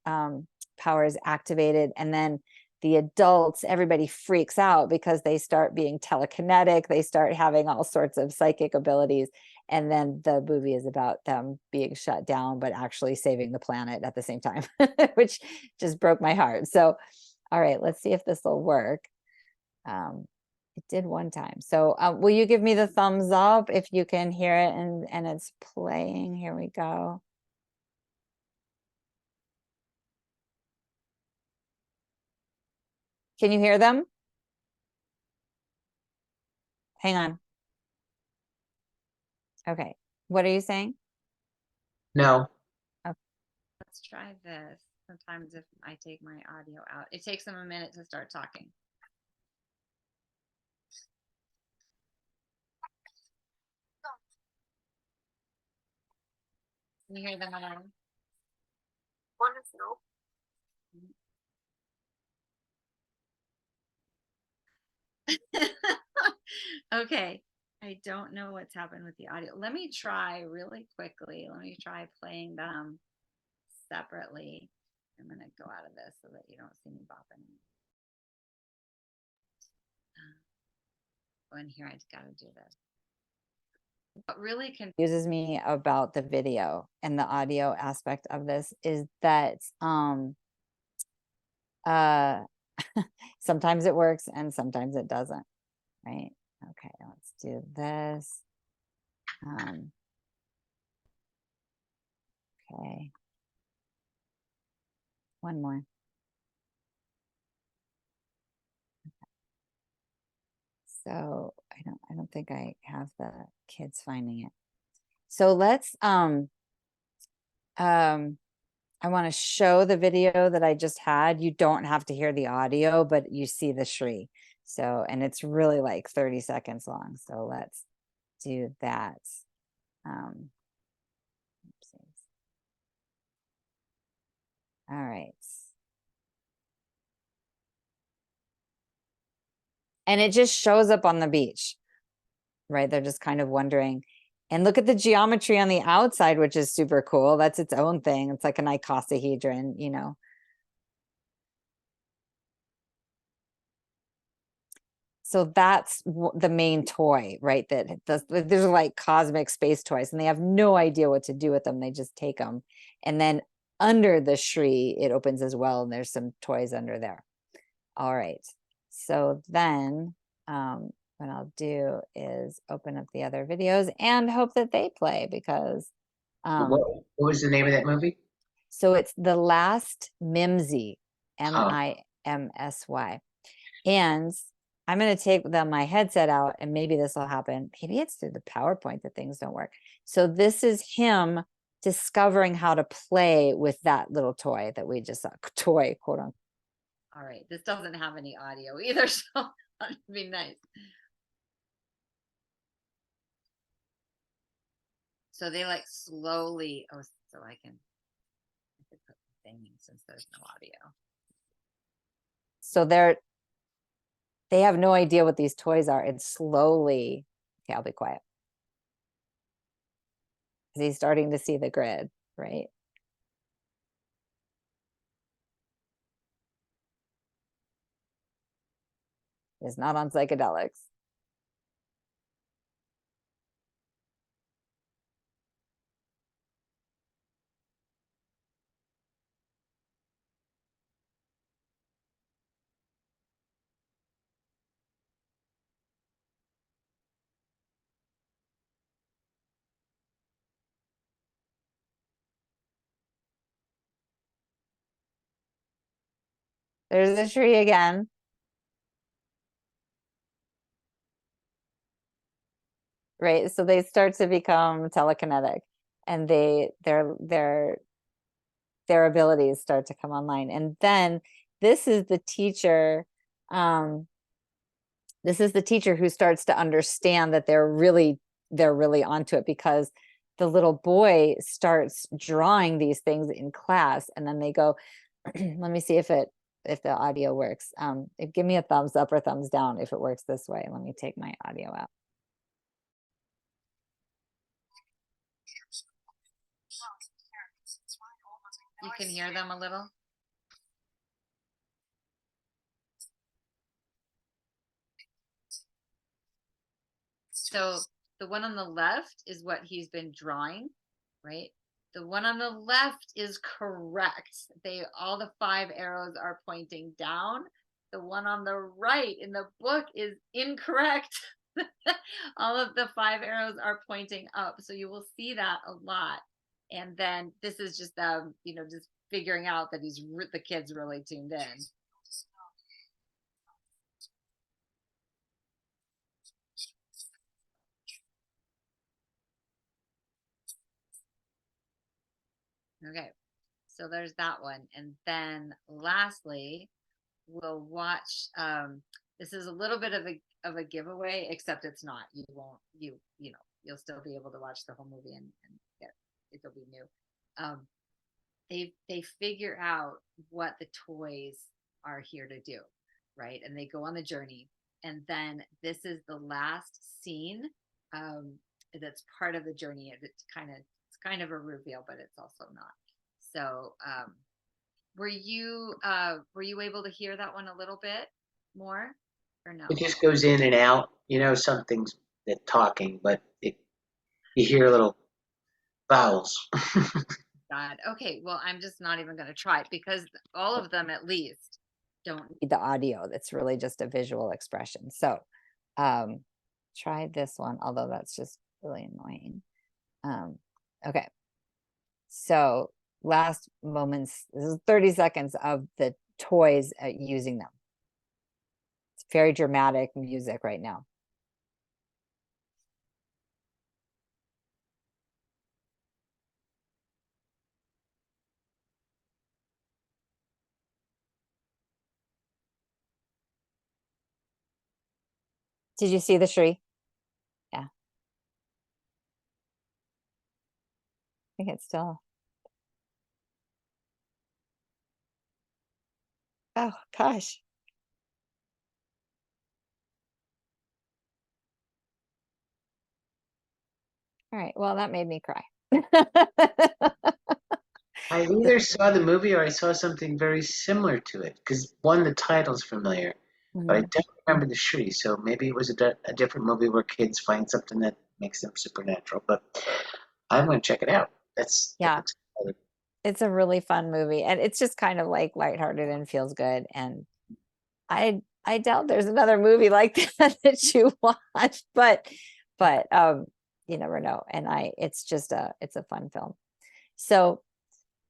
Speaker 1: powers activated, and then the adults, everybody freaks out because they start being telekinetic, they start having all sorts of psychic abilities, and then the movie is about them being shut down but actually saving the planet at the same time, which just broke my heart. So all right, let's see if this will work. It did one time. So will you give me the thumbs up if you can hear it and it's playing? Here we go. Can you hear them? Hang on. Okay. What are you saying?
Speaker 2: No.
Speaker 1: Okay. Let's try this. Sometimes if I take my audio out, it takes them a minute to start talking. Can you hear them at all? Wonderful. Okay, I don't know what's happened with the audio. Let me try really quickly. Let me try playing them separately. I'm going to go out of this so that you don't see me bopping. Oh, and here I just got to do this. What really confuses me about the video and the audio aspect of this is that sometimes it works and sometimes it doesn't, right? Okay, let's do this. Okay, one more. So I don't think I have the kids finding it. So let's I want to show the video that I just had. You don't have to hear the audio, but you see the Shri. So, and it's really like 30 seconds long. So let's do that. All right. And it just shows up on the beach, right? They're just kind of wondering. And look at the geometry on the outside, which is super cool. That's its own thing. It's like an icosahedron, you know. So that's the main toy, right? That there's like cosmic space toys, and they have no idea what to do with them. They just take them. And then under the Sri, it opens as well, and there's some toys under there. All right. So then what I'll do is open up the other videos and hope that they play because
Speaker 2: What was the name of that movie?
Speaker 1: so it's The Last Mimsy,
Speaker 2: Oh,
Speaker 1: Mimsy. And I'm going to take my headset out and maybe this will happen. Maybe it's through the PowerPoint that things don't work. So this is him discovering how to play with that little toy that we just saw. Toy, quote unquote. All right. This doesn't have any audio either, so that'd be nice. So they like slowly, oh, so I can put the thing in since there's no audio. So they have no idea what these toys are. And slowly, okay, I'll be quiet. He's starting to see the grid, right? He's not on psychedelics. There's the tree again. Right. So they start to become telekinetic and their abilities start to come online. And then this is the teacher. This is the teacher who starts to understand that they're really onto it because the little boy starts drawing these things in class and then they go, let me see if the audio works. Give me a thumbs up or thumbs down if it works this way. Let me take my audio out. You can hear them a little. So the one on the left is what he's been drawing, right? The one on the left is correct. All the 5 arrows are pointing down. The one on the right in the book is incorrect. All of the 5 arrows are pointing up. So you will see that a lot. And then this is just just figuring out that the kid's really tuned in. Okay, so there's that one. And then lastly, we'll watch this is a little bit of a giveaway, except it's not. You won't you'll still be able to watch the whole movie and get it'll be new. They figure out what the toys are here to do, right? And they go on the journey. And then this is the last scene that's part of the journey. It's kind of a reveal, but it's also not. So were you able to hear that one a little bit more or no?
Speaker 2: it just goes in and out. Some things that talking, but you hear little vowels.
Speaker 1: God. Okay, well, I'm just not even going to try it because all of them at least don't need the audio. That's really just a visual expression. So try this one, although that's just really annoying. Okay. So last moments, this is 30 seconds of the toys using them. It's very dramatic music right now. Did you see the tree? Yeah. I think it's still. Oh, gosh. All right. Well, that made me cry.
Speaker 2: I either saw the movie or I saw something very similar to it. Because one, the title's familiar, but I
Speaker 1: Mhm.
Speaker 2: don't remember the Shri. So maybe it was a different movie where kids find something that makes them supernatural. But I'm going to check it out. That
Speaker 1: Yeah.
Speaker 2: looks exciting.
Speaker 1: It's a really fun movie, and it's just kind of like lighthearted and feels good. And I doubt there's another movie like that that you watch, but you never know. And it's a fun film. So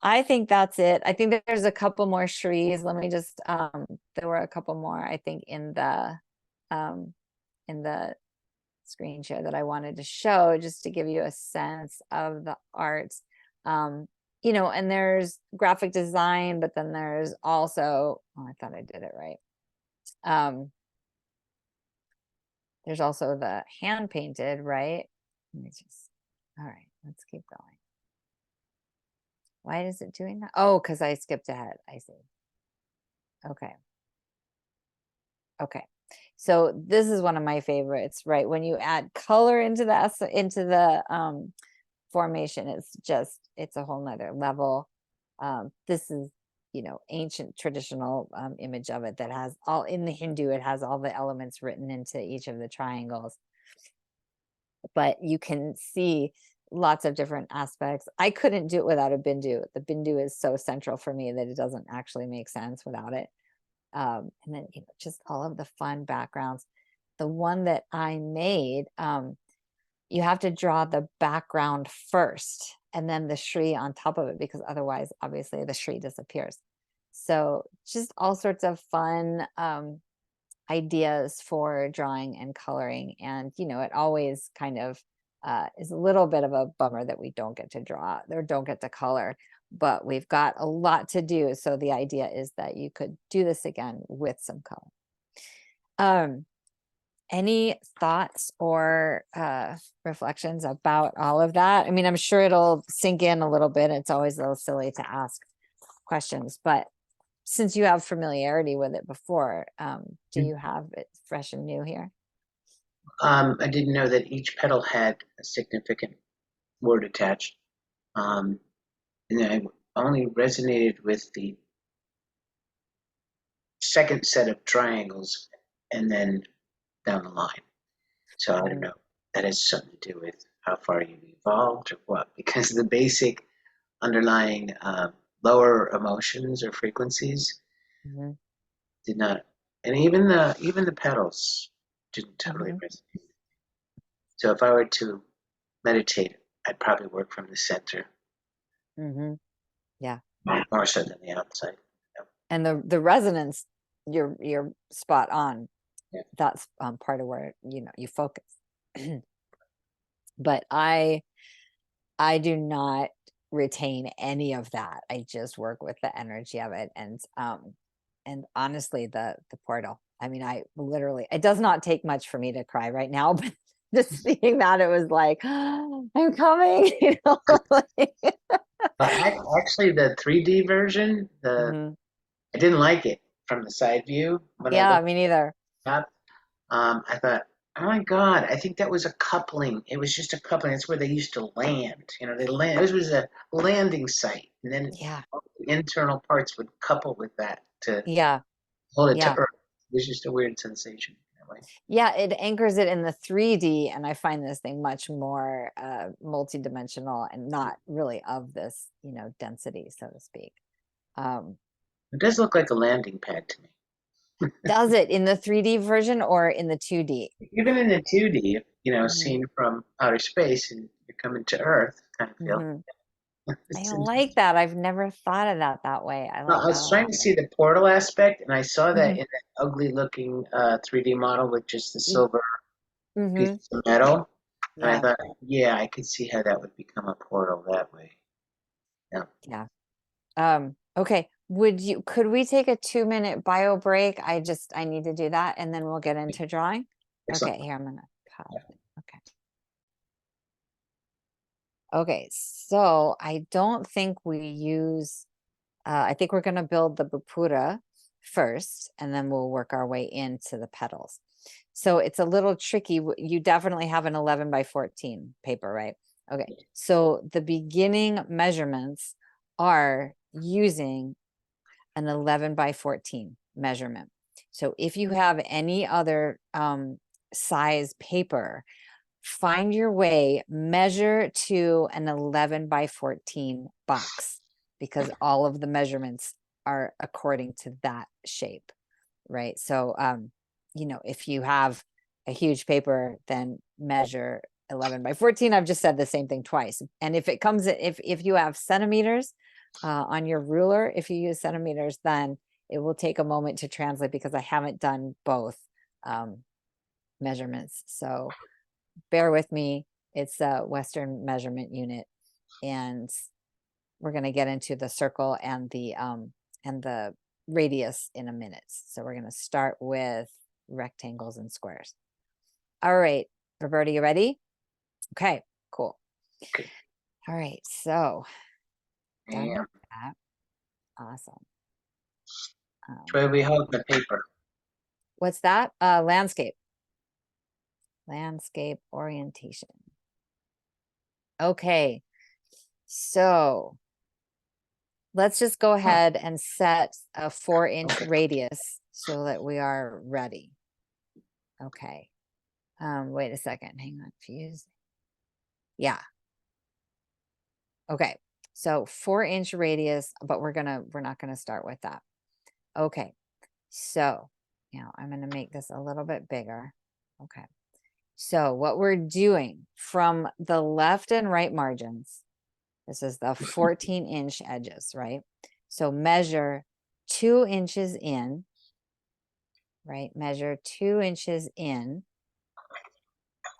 Speaker 1: I think that's it. I think that there's a couple more Shrees. Let me just there were a couple more, I think, um in the screen share that I wanted to show just to give you a sense of the art. Um, and there's graphic design, but then there's also, oh, I thought I did it right. There's also the hand painted, right? Let me just, all right, let's keep going. Why is it doing that? Oh, because I skipped ahead. I see. Okay. Okay. So this is one of my favorites, right? When you add color into the formation, it's a whole nother level. This is, ancient traditional image of it that has all in the Hindu, it has all the elements written into each of the triangles. But you can see lots of different aspects. I couldn't do it without a bindu. The bindu is so central for me that it doesn't actually make sense without it. And then just all of the fun backgrounds. The one that I made, you have to draw the background first and then the Shri on top of it, because otherwise obviously the Shri disappears. So just all sorts of fun ideas for drawing and coloring. And it always kind of is a little bit of a bummer that we don't get to draw or don't get to color, but we've got a lot to do. So the idea is that you could do this again with some color. Any thoughts or reflections about all of that? I mean, I'm sure it'll sink in a little bit. It's always a little silly to ask questions, but since you have familiarity with it before, do you have it fresh and new here?
Speaker 2: I didn't know that each petal had a significant word attached. And I only resonated with the second set of triangles and then down the line. So I don't know. That has something to do with how far you've evolved or what, because the basic underlying lower emotions or frequencies
Speaker 1: Mhm.
Speaker 2: did not, and even the petals didn't totally
Speaker 1: Mhm.
Speaker 2: resonate. So if I were to meditate, I'd probably work from the center
Speaker 1: Mhm. Yeah.
Speaker 2: more so than the outside.
Speaker 1: And the resonance, you're spot on.
Speaker 2: Yeah.
Speaker 1: That's part of where you focus. But I do not retain any of that. I just work with the energy of it. And honestly, the portal. I mean, I literally, it does not take much for me to cry right now, but just seeing that, it was like, I'm coming, like,
Speaker 2: Actually, the 3D version,
Speaker 1: Mhm.
Speaker 2: I didn't like it from the side view when I
Speaker 1: Yeah,
Speaker 2: looked
Speaker 1: me neither.
Speaker 2: up. I thought, oh my God, I think that was a coupling. It was just a coupling. That's where they used to land. They land. This was a landing site, and then
Speaker 1: Yeah,
Speaker 2: all the internal parts would couple with that to
Speaker 1: yeah,
Speaker 2: hold it to
Speaker 1: yeah.
Speaker 2: Earth. It was just a weird sensation that way.
Speaker 1: Yeah, it anchors it in the 3D, and I find this thing much more multi-dimensional and not really of this, density, so to speak. Um,
Speaker 2: It does look like a landing pad to me.
Speaker 1: does it in the 3D version or in the 2D?
Speaker 2: Even in the 2D,
Speaker 1: Hmm.
Speaker 2: seen from outer space and you're coming to Earth kind of feel.
Speaker 1: Hmm. I
Speaker 2: It's
Speaker 1: like that. I've never thought of that way. I
Speaker 2: Well,
Speaker 1: like
Speaker 2: I
Speaker 1: that
Speaker 2: was
Speaker 1: a
Speaker 2: trying
Speaker 1: lot.
Speaker 2: to see the portal aspect, and I saw that
Speaker 1: Hmm.
Speaker 2: in that ugly looking 3D model with just the silver
Speaker 1: Hmm.
Speaker 2: pieces of metal. And I
Speaker 1: Yeah,
Speaker 2: thought, yeah, I could see how that would become a portal that way. Yeah.
Speaker 1: yeah. Okay. Could we take a 2-minute bio break? I need to do that, and then we'll get into drawing.
Speaker 2: Excellent.
Speaker 1: Okay, here, I'm gonna pause it. Okay. Okay, so I don't think we use, I think we're gonna build the Bapura first, and then we'll work our way into the petals. So it's a little tricky. You definitely have an 11 by 14 paper, right? Okay, so the beginning measurements are using an 11 by 14 measurement. So if you have any other size paper, find your way, measure to an 11 by 14 box. because all of the measurements are according to that shape, right? So, you know, if you have a huge paper, then measure 11 by 14. I've just said the same thing twice. And if it comes, if you have centimeters on your ruler, if you use centimeters, then it will take a moment to translate because I haven't done both measurements. So bear with me. It's a Western measurement unit, and we're going to get into the circle and the radius in a minute. So we're going to start with rectangles and squares. All right, Roberta, you ready? Okay, cool.
Speaker 2: Okay.
Speaker 1: All right, so done
Speaker 2: Yeah.
Speaker 1: with that. Awesome.
Speaker 2: Where we hold the paper.
Speaker 1: What's that? Landscape. Landscape orientation. Okay, so let's just go ahead and set a 4-inch radius so that we are ready. Okay. Wait a second. Hang on. Fuse. Yeah. Okay. So 4-inch radius, but we're not gonna start with that. Okay. So now I'm gonna make this a little bit bigger. Okay. So what we're doing from the left and right margins, this is the 14-inch edges, right? So measure 2 inches in, right? Measure 2 inches in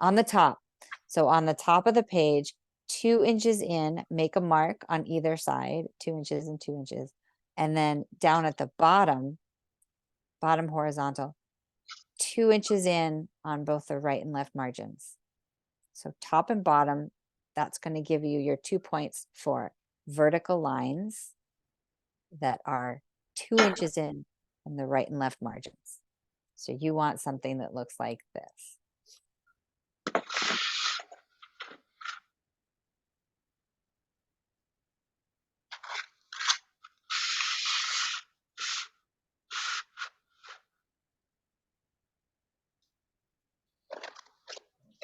Speaker 1: on the top. So on the top of the page, 2 inches in, make a mark on either side, 2 inches and 2 inches. And then down at the bottom horizontal, 2 inches in on both the right and left margins. So top and bottom, that's going to give you your 2 points for vertical lines that are 2 inches in on the right and left margins. So you want something that looks like this.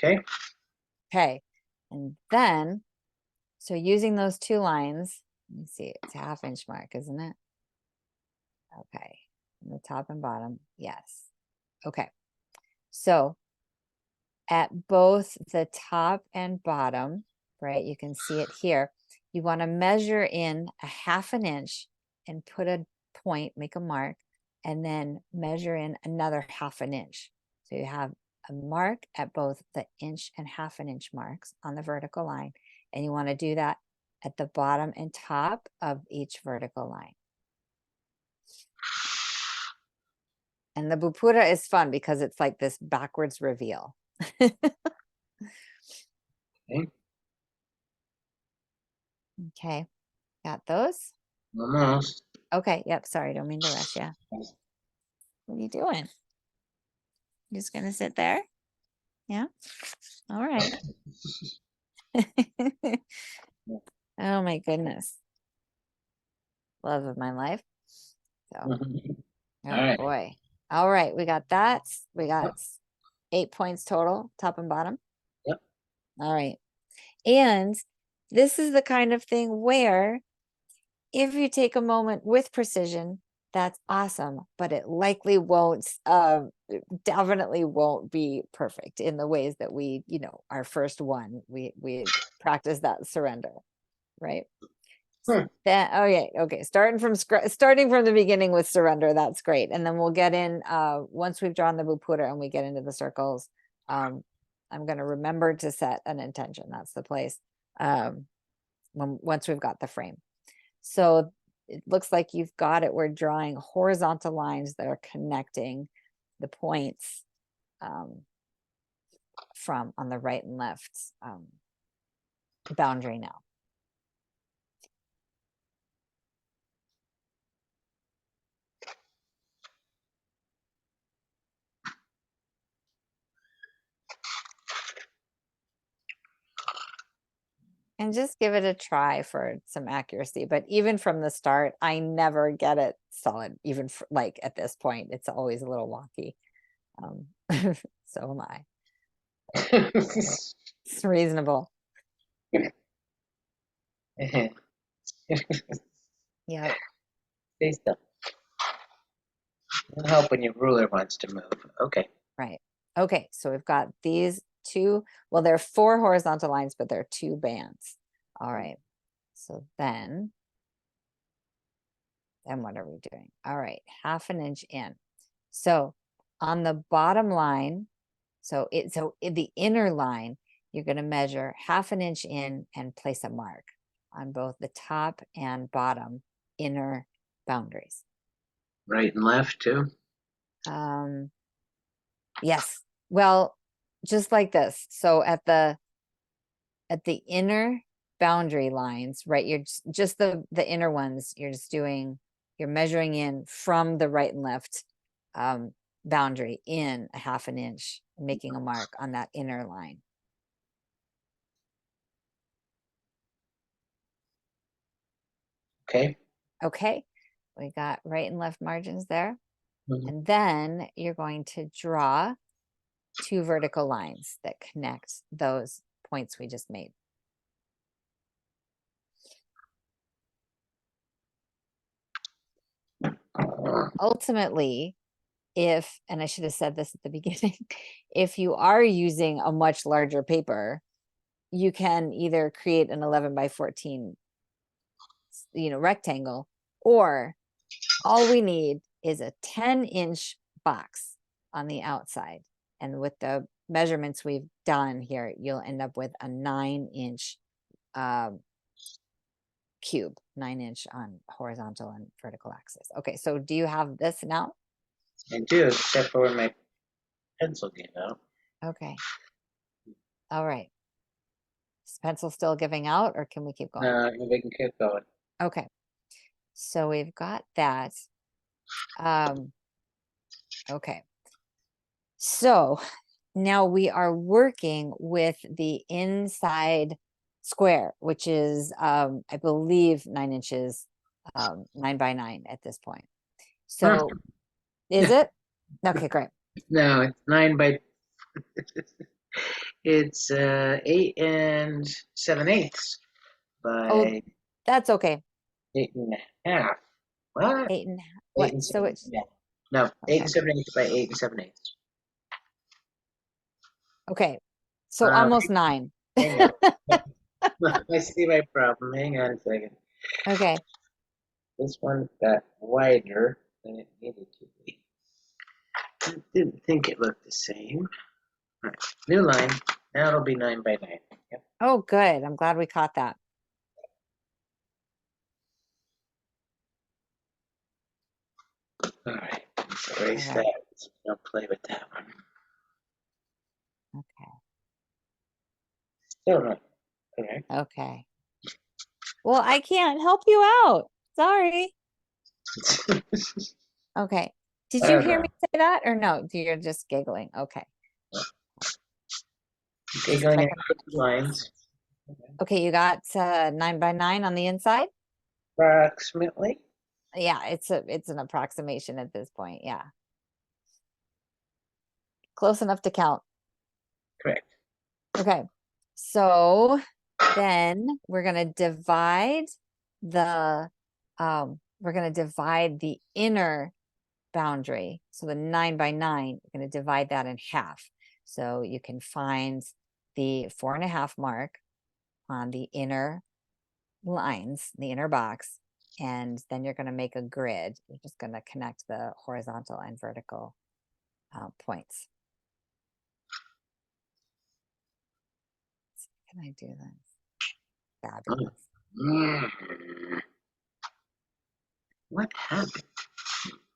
Speaker 2: Okay.
Speaker 1: Okay. And then, so using those 2 lines, let me see, it's a 1/2 inch mark, isn't it? Okay. And the top and bottom, yes. Okay. So at both the top and bottom, right, you can see it here, you want to measure in a 1/2 inch and put a point, make a mark, and then measure in another 1/2 inch. So you have a mark at both the inch and 1/2 inch marks on the vertical line. And you want to do that at the bottom and top of each vertical line. And the Bupura is fun because it's like this backwards reveal.
Speaker 2: Okay.
Speaker 1: Okay, got those?
Speaker 2: Almost.
Speaker 1: Okay, yep, sorry, don't mean to rush you. What are you doing? You just gonna sit there? Yeah? All right. Oh my goodness. Love of my life. So,
Speaker 2: All
Speaker 1: oh
Speaker 2: right.
Speaker 1: boy. All right, we got that. We got 8 points total, top and bottom.
Speaker 2: Yep.
Speaker 1: All right. And this is the kind of thing where if you take a moment with precision, that's awesome, but it likely won't, definitely won't be perfect in the ways that we, you know, our first one, we practice that surrender, right? Then, oh yeah, okay, starting from the beginning with surrender, that's great. And then we'll get in, once we've drawn the Bupura and we get into the circles, I'm going to remember to set an intention. That's the place, once we've got the frame. So it looks like you've got it. We're drawing horizontal lines that are connecting the points from on the right and left boundary now. And just give it a try for some accuracy. But even from the start, I never get it solid. Even for, like at this point, it's always a little wonky. So am I. It's reasonable. Yep.
Speaker 2: Stay still. It'll help when your ruler wants to move. Okay.
Speaker 1: Right. Okay, so we've got these two, well, there are four horizontal lines, but there are two bands. All right. So then what are we doing? All right, 1/2 inch in. So on the bottom line, so in the inner line, you're going to measure 1/2 inch in and place a mark on both the top and bottom inner boundaries.
Speaker 2: Right and left too.
Speaker 1: Yes. Well, just like this. So at the inner boundary lines, right? You're just the inner ones. You're measuring in from the right and left boundary in 1/2 inch, making a mark on that inner line.
Speaker 2: Okay.
Speaker 1: Okay. We got right and left margins there.
Speaker 2: Mhm.
Speaker 1: And then you're going to draw two vertical lines that connect those points we just made. Ultimately, and I should have said this at the beginning, if you are using a much larger paper, you can either create an 11 by 14, rectangle, or all we need is a 10-inch box on the outside. And with the measurements we've done here, you'll end up with a 9-inch cube, 9-inch on horizontal and vertical axis. Okay, so do you have this now?
Speaker 2: I do, except for when my pencil gave out.
Speaker 1: Okay. All right. Is pencil still giving out, or can we keep going?
Speaker 2: We can keep going.
Speaker 1: Okay. So we've got that. Okay. So now we are working with the inside square, which is, I believe 9 inches, 9 by 9 at this point. So is it? Okay, great.
Speaker 2: No, it's 9 by. It's 8 7/8
Speaker 1: Oh,
Speaker 2: by
Speaker 1: that's okay.
Speaker 2: 8.5. What?
Speaker 1: 8.5.
Speaker 2: Eight
Speaker 1: What?
Speaker 2: and
Speaker 1: So
Speaker 2: seven.
Speaker 1: it's
Speaker 2: Yeah. No, eight
Speaker 1: okay.
Speaker 2: and 7/8 by 8 7/8.
Speaker 1: Okay. So almost 9.
Speaker 2: Hang on. I see my problem. Hang on a second.
Speaker 1: Okay.
Speaker 2: This one got wider than it needed to be. I didn't think it looked the same. All right. New line. Now it'll be 9 by 9. Yep.
Speaker 1: Oh, good. I'm glad we caught that.
Speaker 2: All right. Let's erase
Speaker 1: All
Speaker 2: that.
Speaker 1: right.
Speaker 2: Don't play with that one.
Speaker 1: Okay.
Speaker 2: Still not correct.
Speaker 1: Okay. Well, I can't help you out. Sorry. Okay. Did you hear me say that or no? You're just giggling. Okay. Just
Speaker 2: Giggling
Speaker 1: checking.
Speaker 2: across the lines.
Speaker 1: Okay, you got 9 by 9 on the inside?
Speaker 2: Approximately.
Speaker 1: Yeah, it's an approximation at this point. Yeah. Close enough to count.
Speaker 2: Correct.
Speaker 1: Okay. So then we're gonna divide the inner boundary. So the 9 by 9, we're going to divide that in half. So you can find the 4.5 mark on the inner lines, the inner box, and then you're going to make a grid. You're just going to connect the horizontal and vertical points. Can I do this? Fabulous.
Speaker 2: Mm. What happened?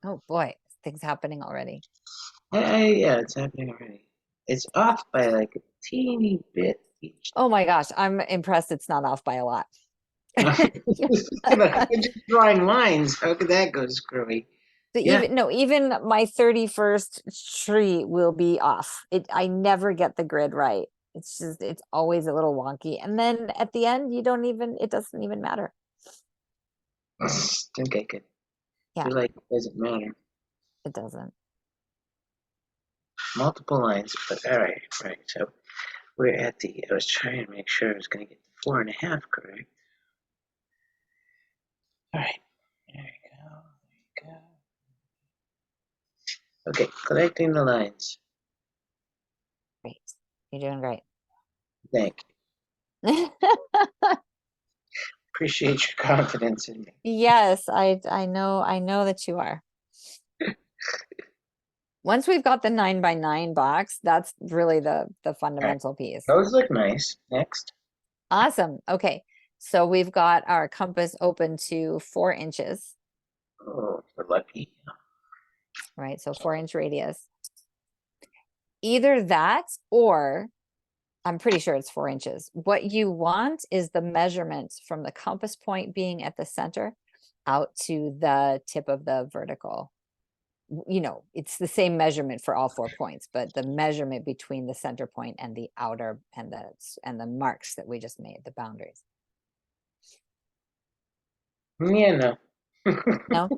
Speaker 1: Oh boy, things happening already.
Speaker 2: Yeah, it's happening already. It's off by like a teeny bit each.
Speaker 1: Oh my gosh, I'm impressed it's not off by a lot.
Speaker 2: We're just drawing lines. How could that go screwy?
Speaker 1: So
Speaker 2: Yeah.
Speaker 1: even my 31st tree will be off. I never get the grid right. It's always a little wonky. And then at the end, it doesn't even matter.
Speaker 2: Okay, good.
Speaker 1: Yeah,
Speaker 2: You're like, it doesn't matter.
Speaker 1: it doesn't.
Speaker 2: Multiple lines, but all right, right. So we're at I was trying to make sure I was going to get the 4.5 correct. All right. Okay, collecting the lines.
Speaker 1: Great. You're doing great.
Speaker 2: Thank you. Appreciate your confidence in me.
Speaker 1: Yes, I know that you are. Once we've got the 9 by 9 box, that's really the
Speaker 2: All right,
Speaker 1: fundamental piece.
Speaker 2: those look nice. Next.
Speaker 1: Awesome. Okay. So we've got our compass open to 4 inches,
Speaker 2: Oh, we're lucky.
Speaker 1: right? So 4 inch radius. Either that or I'm pretty sure it's 4 inches. What you want is the measurement from the compass point being at the center out to the tip of the vertical. You know, it's the same measurement for all 4 points, but the measurement between the center point and the outer and the marks that we just made, the boundaries.
Speaker 2: Yeah, no.
Speaker 1: No,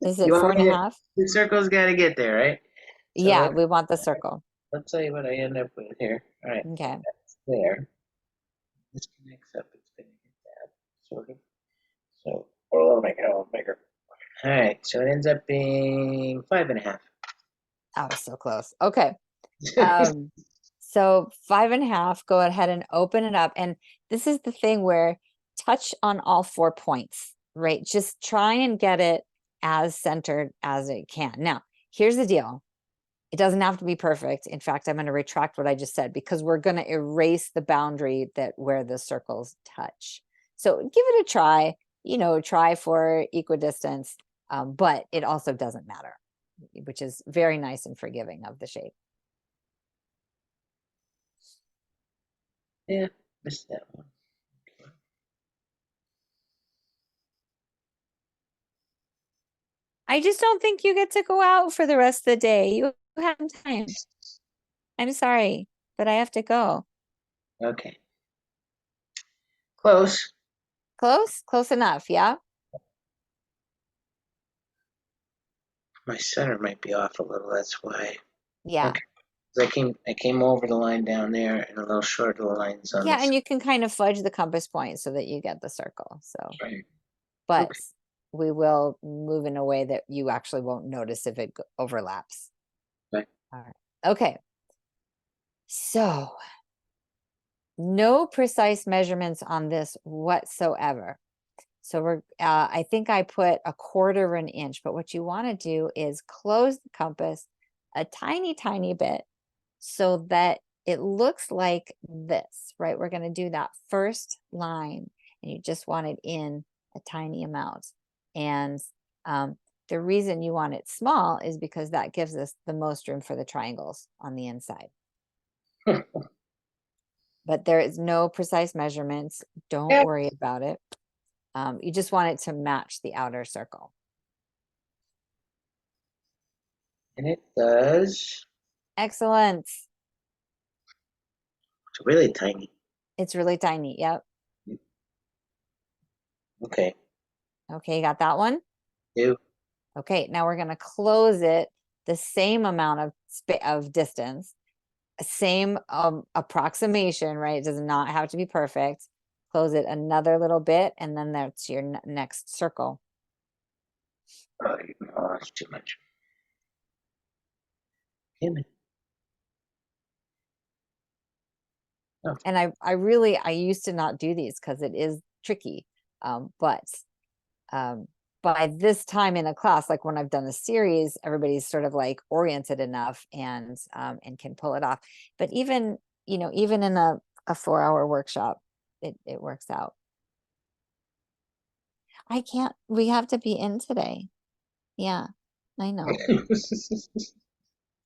Speaker 1: is
Speaker 2: You
Speaker 1: it four
Speaker 2: want
Speaker 1: and a
Speaker 2: me to?
Speaker 1: half?
Speaker 2: The circle's got to get there, right? So
Speaker 1: Yeah, we want the circle.
Speaker 2: let's see what I end up with here. All right,
Speaker 1: Okay.
Speaker 2: that's there. This connects up. It's going to hit that sort of. So, or a little bigger. All right, so it ends up being 5.5.
Speaker 1: I was so close. Okay. Um, so 5.5, go ahead and open it up. And this is the thing where touch on all 4 points, right? Just try and get it as centered as it can. Now, here's the deal. It doesn't have to be perfect. In fact, I'm going to retract what I just said because we're going to erase the boundary that where the circles touch. So give it a try, try for equidistance, but it also doesn't matter, which is very nice and forgiving of the shape.
Speaker 2: Yeah, missed that one.
Speaker 1: I just don't think you get to go out for the rest of the day. You have time. I'm sorry, but I have to go.
Speaker 2: Okay, close.
Speaker 1: Close? Close enough, yeah?
Speaker 2: My center might be off a little. That's why.
Speaker 1: Yeah.
Speaker 2: Okay, 'cause I came over the line down there and a little short of the lines on
Speaker 1: Yeah,
Speaker 2: this.
Speaker 1: and you can kind of fudge the compass point so that you get the circle. So,
Speaker 2: Right.
Speaker 1: but
Speaker 2: Okay.
Speaker 1: we will move in a way that you actually won't notice if it overlaps.
Speaker 2: Right.
Speaker 1: All right. Okay. So, no precise measurements on this whatsoever. So I think I put 1/4 inch, but what you want to do is close the compass a tiny, tiny bit so that it looks like this, right? We're going to do that first line and you just want it in a tiny amount. And um, the reason you want it small is because that gives us the most room for the triangles on the inside. But there is no precise measurements. Don't
Speaker 2: Yeah,
Speaker 1: worry about it. You just want it to match the outer circle.
Speaker 2: and it does.
Speaker 1: Excellent.
Speaker 2: It's really tiny.
Speaker 1: It's really tiny. Yep.
Speaker 2: Okay.
Speaker 1: Okay, you got that one?
Speaker 2: Do.
Speaker 1: Okay, now we're going to close it the same amount of distance, same approximation, right? It does not have to be perfect. Close it another little bit, and then that's your next circle.
Speaker 2: Oh, it's too much. Damn it. Oh,
Speaker 1: And I used to not do these because it is tricky. But by this time in a class, like when I've done the series, everybody's sort of like oriented enough and can pull it off. But even in a 4-hour workshop, it works out. I can't. We have to be in today. Yeah, I know.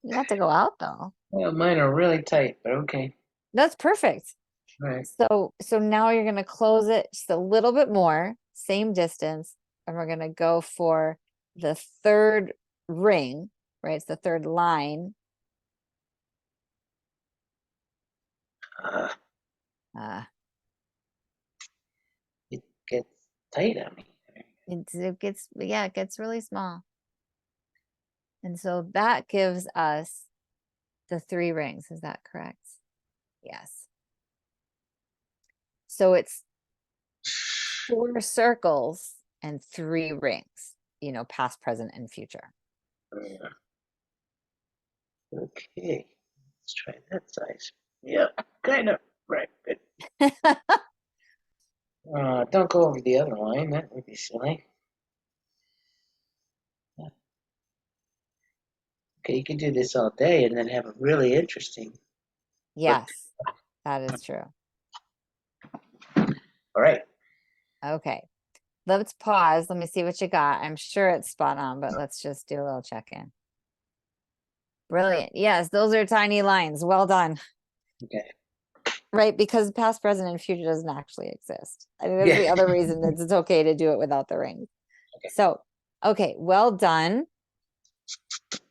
Speaker 1: You have to go out though.
Speaker 2: well, mine are really tight, but okay.
Speaker 1: That's perfect.
Speaker 2: All right.
Speaker 1: So now you're going to close it just a little bit more, same distance, and we're going to go for the third ring, right? It's the third line.
Speaker 2: Uh,
Speaker 1: Uh,
Speaker 2: it gets tight on me.
Speaker 1: it gets really small. And so that gives us the 3 rings. Is that correct? Yes. So it's 4 circles and 3 rings, past, present, and future.
Speaker 2: Uh, Okay, let's try that size. Yep, kind of. Right, good. Don't go over the other line. That would be silly. Okay, you can do this all day and then have a really interesting. But
Speaker 1: Yes, that is true.
Speaker 2: all right.
Speaker 1: Okay, let's pause. Let me see what you got. I'm sure it's spot on, but let's just do a little check-in. Brilliant. Yes, those are tiny lines. Well done.
Speaker 2: Okay.
Speaker 1: Right, because past, present, and future doesn't actually exist. I think that's
Speaker 2: Yeah.
Speaker 1: the other reason that it's okay to do it without the ring.
Speaker 2: Okay.
Speaker 1: So, okay, well done.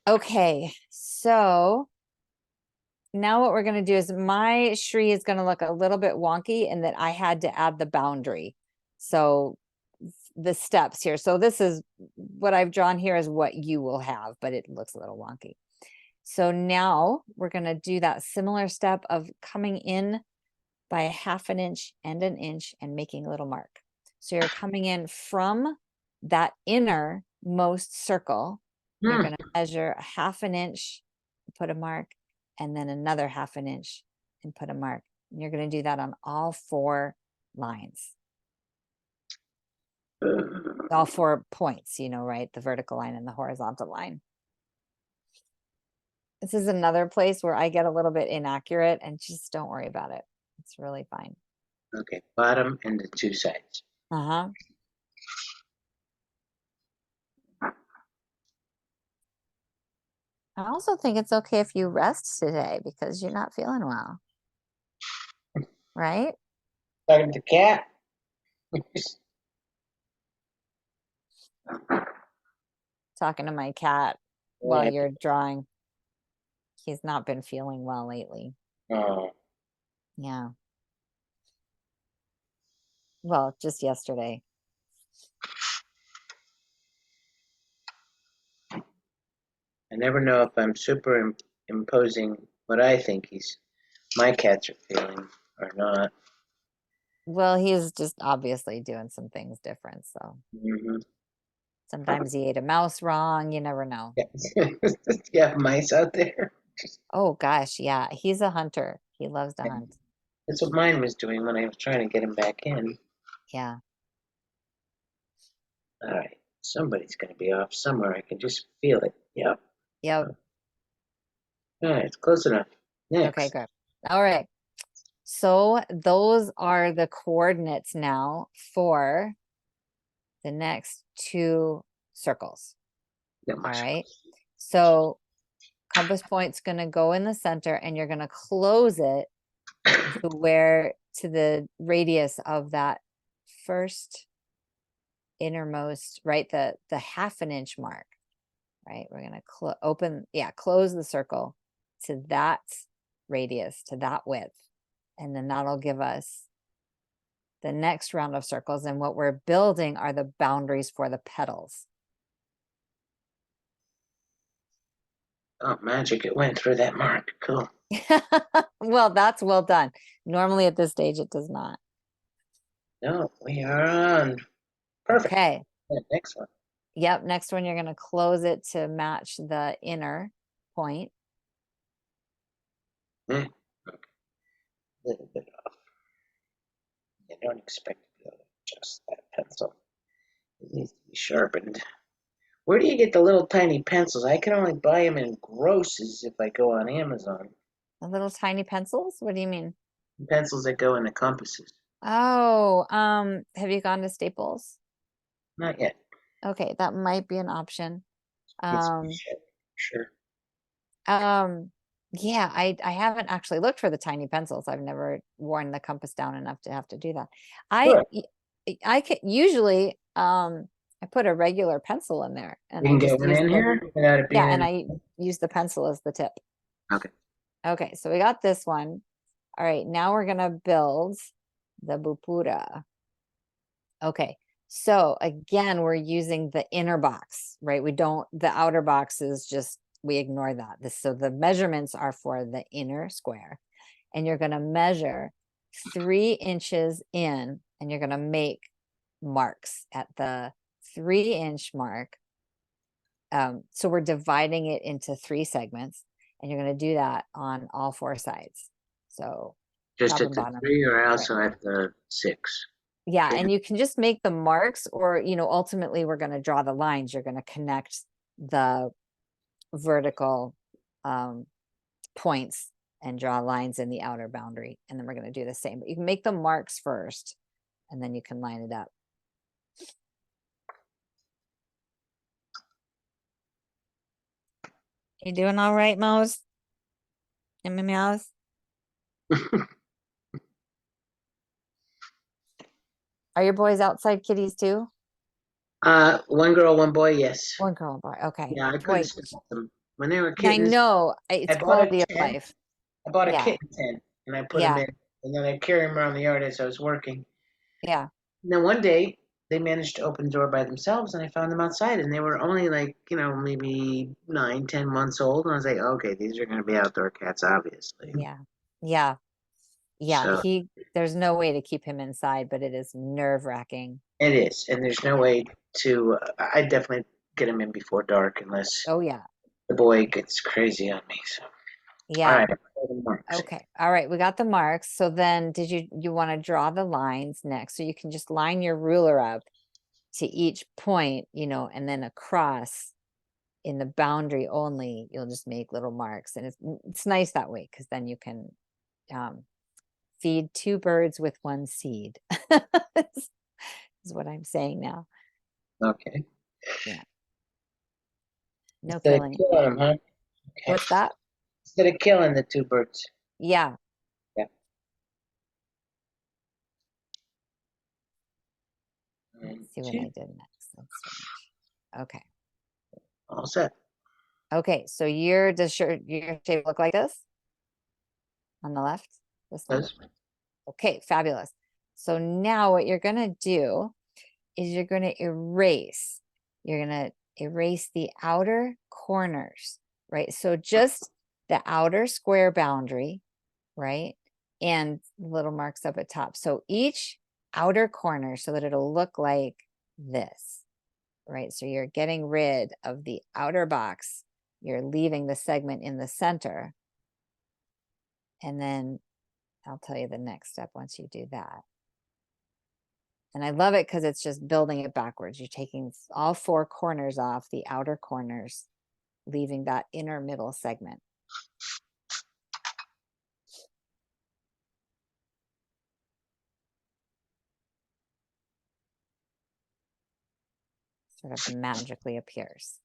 Speaker 1: Okay, so now what we're going to do is my Shri is going to look a little bit wonky in that I had to add the boundary. So the steps here. So this is what I've drawn here is what you will have, but it looks a little wonky. So now we're going to do that similar step of coming in by a ½ inch and an inch and making a little mark. So you're coming in from that innermost circle. You're going to measure a ½ inch, put a mark, and then another ½ inch and put a mark. And you're going to do that on all 4 lines. All 4 points, you know, right? The vertical line and the horizontal line. This is another place where I get a little bit inaccurate, and just don't worry about it. It's really fine.
Speaker 2: Okay, bottom and the 2 sides.
Speaker 1: Uh-huh. I also think it's okay if you rest today because you're not feeling well. Right?
Speaker 2: Talking to the cat.
Speaker 1: Talking to my cat while
Speaker 2: Yeah.
Speaker 1: you're drawing. He's not been feeling well lately.
Speaker 2: Oh,
Speaker 1: Yeah. Well, just yesterday.
Speaker 2: I never know if I'm superimposing what I think my cats are feeling or not.
Speaker 1: Well, he's just obviously doing some things different. So
Speaker 2: Mm-hmm.
Speaker 1: sometimes he ate a mouse wrong. You never know.
Speaker 2: Yeah. You have mice out there.
Speaker 1: Oh, gosh. Yeah. He's a hunter. He loves to hunt.
Speaker 2: That's what mine was doing when I was trying to get him back in.
Speaker 1: Yeah.
Speaker 2: All right, somebody's going to be off somewhere. I can just feel it. Yep.
Speaker 1: Yep.
Speaker 2: All right, it's close enough.
Speaker 1: Okay,
Speaker 2: Next.
Speaker 1: good. All right. So those are the coordinates now for the next 2 circles.
Speaker 2: Not
Speaker 1: All
Speaker 2: much.
Speaker 1: right. So compass point's going to go in the center and you're going to close it to the radius of that first innermost, right? The ½ inch mark, right? We're going to close the circle to that radius, to that width. And then that'll give us the next round of circles. And what we're building are the boundaries for the petals.
Speaker 2: Oh, magic. It went through that mark. Cool.
Speaker 1: Well, that's well done. Normally at this stage, it does not.
Speaker 2: No, we are on. Perfect.
Speaker 1: Okay.
Speaker 2: Yeah, next one.
Speaker 1: Yep. Next one, you're going to close it to match the inner point.
Speaker 2: Okay. A little bit off. You don't expect to be able to adjust that pencil. It needs to be sharpened. Where do you get the little tiny pencils? I can only buy them in grosses if I go on Amazon.
Speaker 1: The little tiny pencils? What do you mean?
Speaker 2: Pencils that go in the compasses.
Speaker 1: Oh, have you gone to Staples?
Speaker 2: Not yet.
Speaker 1: Okay, that might be an option.
Speaker 2: It's
Speaker 1: Um,
Speaker 2: sure.
Speaker 1: yeah, I haven't actually looked for the tiny pencils. I've never worn the compass down enough to have to do that.
Speaker 2: Good.
Speaker 1: I can usually I put a regular pencil in there and
Speaker 2: You
Speaker 1: I
Speaker 2: can get
Speaker 1: just
Speaker 2: one
Speaker 1: use
Speaker 2: in
Speaker 1: the
Speaker 2: here without it being
Speaker 1: and
Speaker 2: in.
Speaker 1: I use the pencil as the tip.
Speaker 2: Okay.
Speaker 1: Okay, so we got this one. All right, now we're gonna build the bupura. Okay, so again, we're using the inner box, right? The outer box is just, we ignore that. So the measurements are for the inner square. And you're gonna measure 3 inches in and you're gonna make marks at the 3-inch mark. So we're dividing it into 3 segments. and you're going to do that on all four sides. So
Speaker 2: Just
Speaker 1: top
Speaker 2: at
Speaker 1: and
Speaker 2: the
Speaker 1: bottom.
Speaker 2: 3 or
Speaker 1: Right.
Speaker 2: also at the 6?
Speaker 1: Yeah,
Speaker 2: Okay.
Speaker 1: and you can just make the marks, or ultimately we're going to draw the lines. You're going to connect the vertical points and draw lines in the outer boundary, and then we're going to do the same. But you can make the marks first, and then you can line it up. You doing all right, Mose? And meows? Are your boys outside kitties too?
Speaker 2: One girl, one boy, yes.
Speaker 1: One girl and boy. Okay.
Speaker 2: Yeah, I couldn't
Speaker 1: Boy,
Speaker 2: stop them. When they were
Speaker 1: I
Speaker 2: kittens,
Speaker 1: know
Speaker 2: I
Speaker 1: it's
Speaker 2: bought a
Speaker 1: quality of
Speaker 2: tent.
Speaker 1: life.
Speaker 2: I bought a
Speaker 1: Yeah.
Speaker 2: kitten tent, and I put them
Speaker 1: Yeah.
Speaker 2: in, and then I carry them around the yard as I was working.
Speaker 1: Yeah.
Speaker 2: And then one day, they managed to open the door by themselves, and I found them outside, and they were only like, maybe 9, 10 months old. And I was like, okay, these are going to be outdoor cats, obviously.
Speaker 1: Yeah. Yeah. Yeah.
Speaker 2: So
Speaker 1: There's no way to keep him inside, but it is nerve-wracking.
Speaker 2: it is, and there's no
Speaker 1: Yeah.
Speaker 2: way to. I definitely get them in before dark unless
Speaker 1: Oh yeah.
Speaker 2: the boy gets crazy on me. So all
Speaker 1: Yeah.
Speaker 2: right, marks.
Speaker 1: Okay. All right. We got the marks. So then did you want to draw the lines next? So you can just line your ruler up to each point, and then across in the boundary only, you'll just make little marks. And it's nice that way, because then you can feed two birds with one seed. Is what I'm saying now.
Speaker 2: Okay.
Speaker 1: Yeah. No
Speaker 2: Instead of
Speaker 1: killing.
Speaker 2: killing them, huh? Okay.
Speaker 1: What's that?
Speaker 2: Instead of killing the two birds.
Speaker 1: Yeah.
Speaker 2: Yeah.
Speaker 1: Let's see what I did next. Let's finish. Okay.
Speaker 2: All set.
Speaker 1: Okay. So does your shape look like this on the left? This one?
Speaker 2: Does
Speaker 1: Okay, fabulous. So now what you're going to do is you're going to erase. You're going to erase the outer corners, right? So just the outer square boundary, right? And little marks up at top. So each outer corner, so that it'll look like this, right? So you're getting rid of the outer box. You're leaving the segment in the center. And then I'll tell you the next step once you do that. And I love it because it's just building it backwards. You're taking all four corners off, the outer corners, leaving that inner middle segment. Sort of magically appears.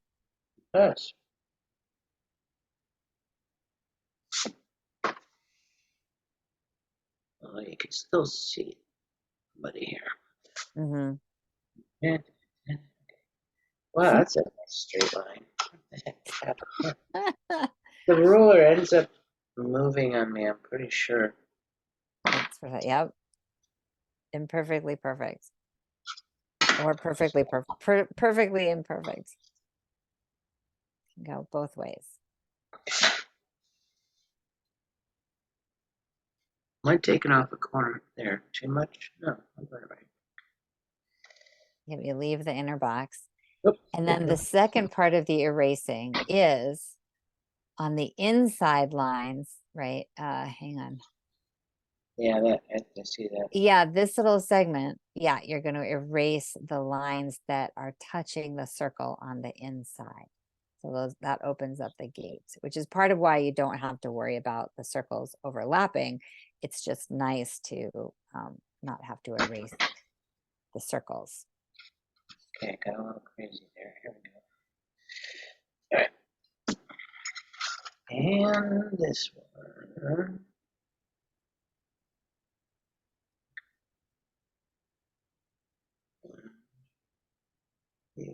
Speaker 2: does. Well, you can still see somebody here.
Speaker 1: Mm-hmm.
Speaker 2: Yeah. Wow, that's a nice straight line. What the heck happened? The ruler ends up moving on me, I'm pretty sure.
Speaker 1: Thanks for that. Yep. Imperfectly perfect. Or perfectly perfect. Perfectly imperfect. Can go both ways.
Speaker 2: Am I taking off a corner there too much? No, I'm going right.
Speaker 1: You leave the inner box.
Speaker 2: Oops.
Speaker 1: And then the second part of the erasing is on the inside lines, right? Hang on.
Speaker 2: Yeah, I see that.
Speaker 1: Yeah, this little segment, yeah, you're going to erase the lines that are touching the circle on the inside. So that opens up the gate, which is part of why you don't have to worry about the circles overlapping. It's just nice to not have to erase the circles.
Speaker 2: Okay, got a little crazy there. Here we go. All right. And this one. Yeah.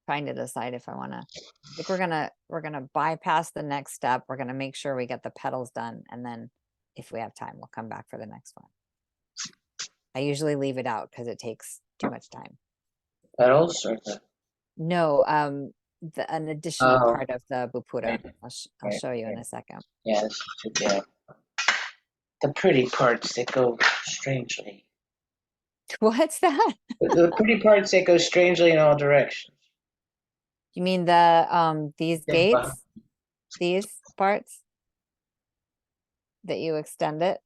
Speaker 1: Trying to decide if I want to. I think we're gonna bypass the next step. We're gonna make sure we get the petals done, and then if we have time, we'll come back for the next one. I usually leave it out because it takes too much time.
Speaker 2: Petals or the.
Speaker 1: No, an additional
Speaker 2: Oh,
Speaker 1: part of the bupura.
Speaker 2: right,
Speaker 1: I'll
Speaker 2: right,
Speaker 1: show you in
Speaker 2: right.
Speaker 1: a second.
Speaker 2: Yeah, this should be the pretty parts that go strangely.
Speaker 1: What's that?
Speaker 2: The pretty parts that go strangely in all directions.
Speaker 1: You mean the these
Speaker 2: Thing behind.
Speaker 1: gates, these parts that you extend it,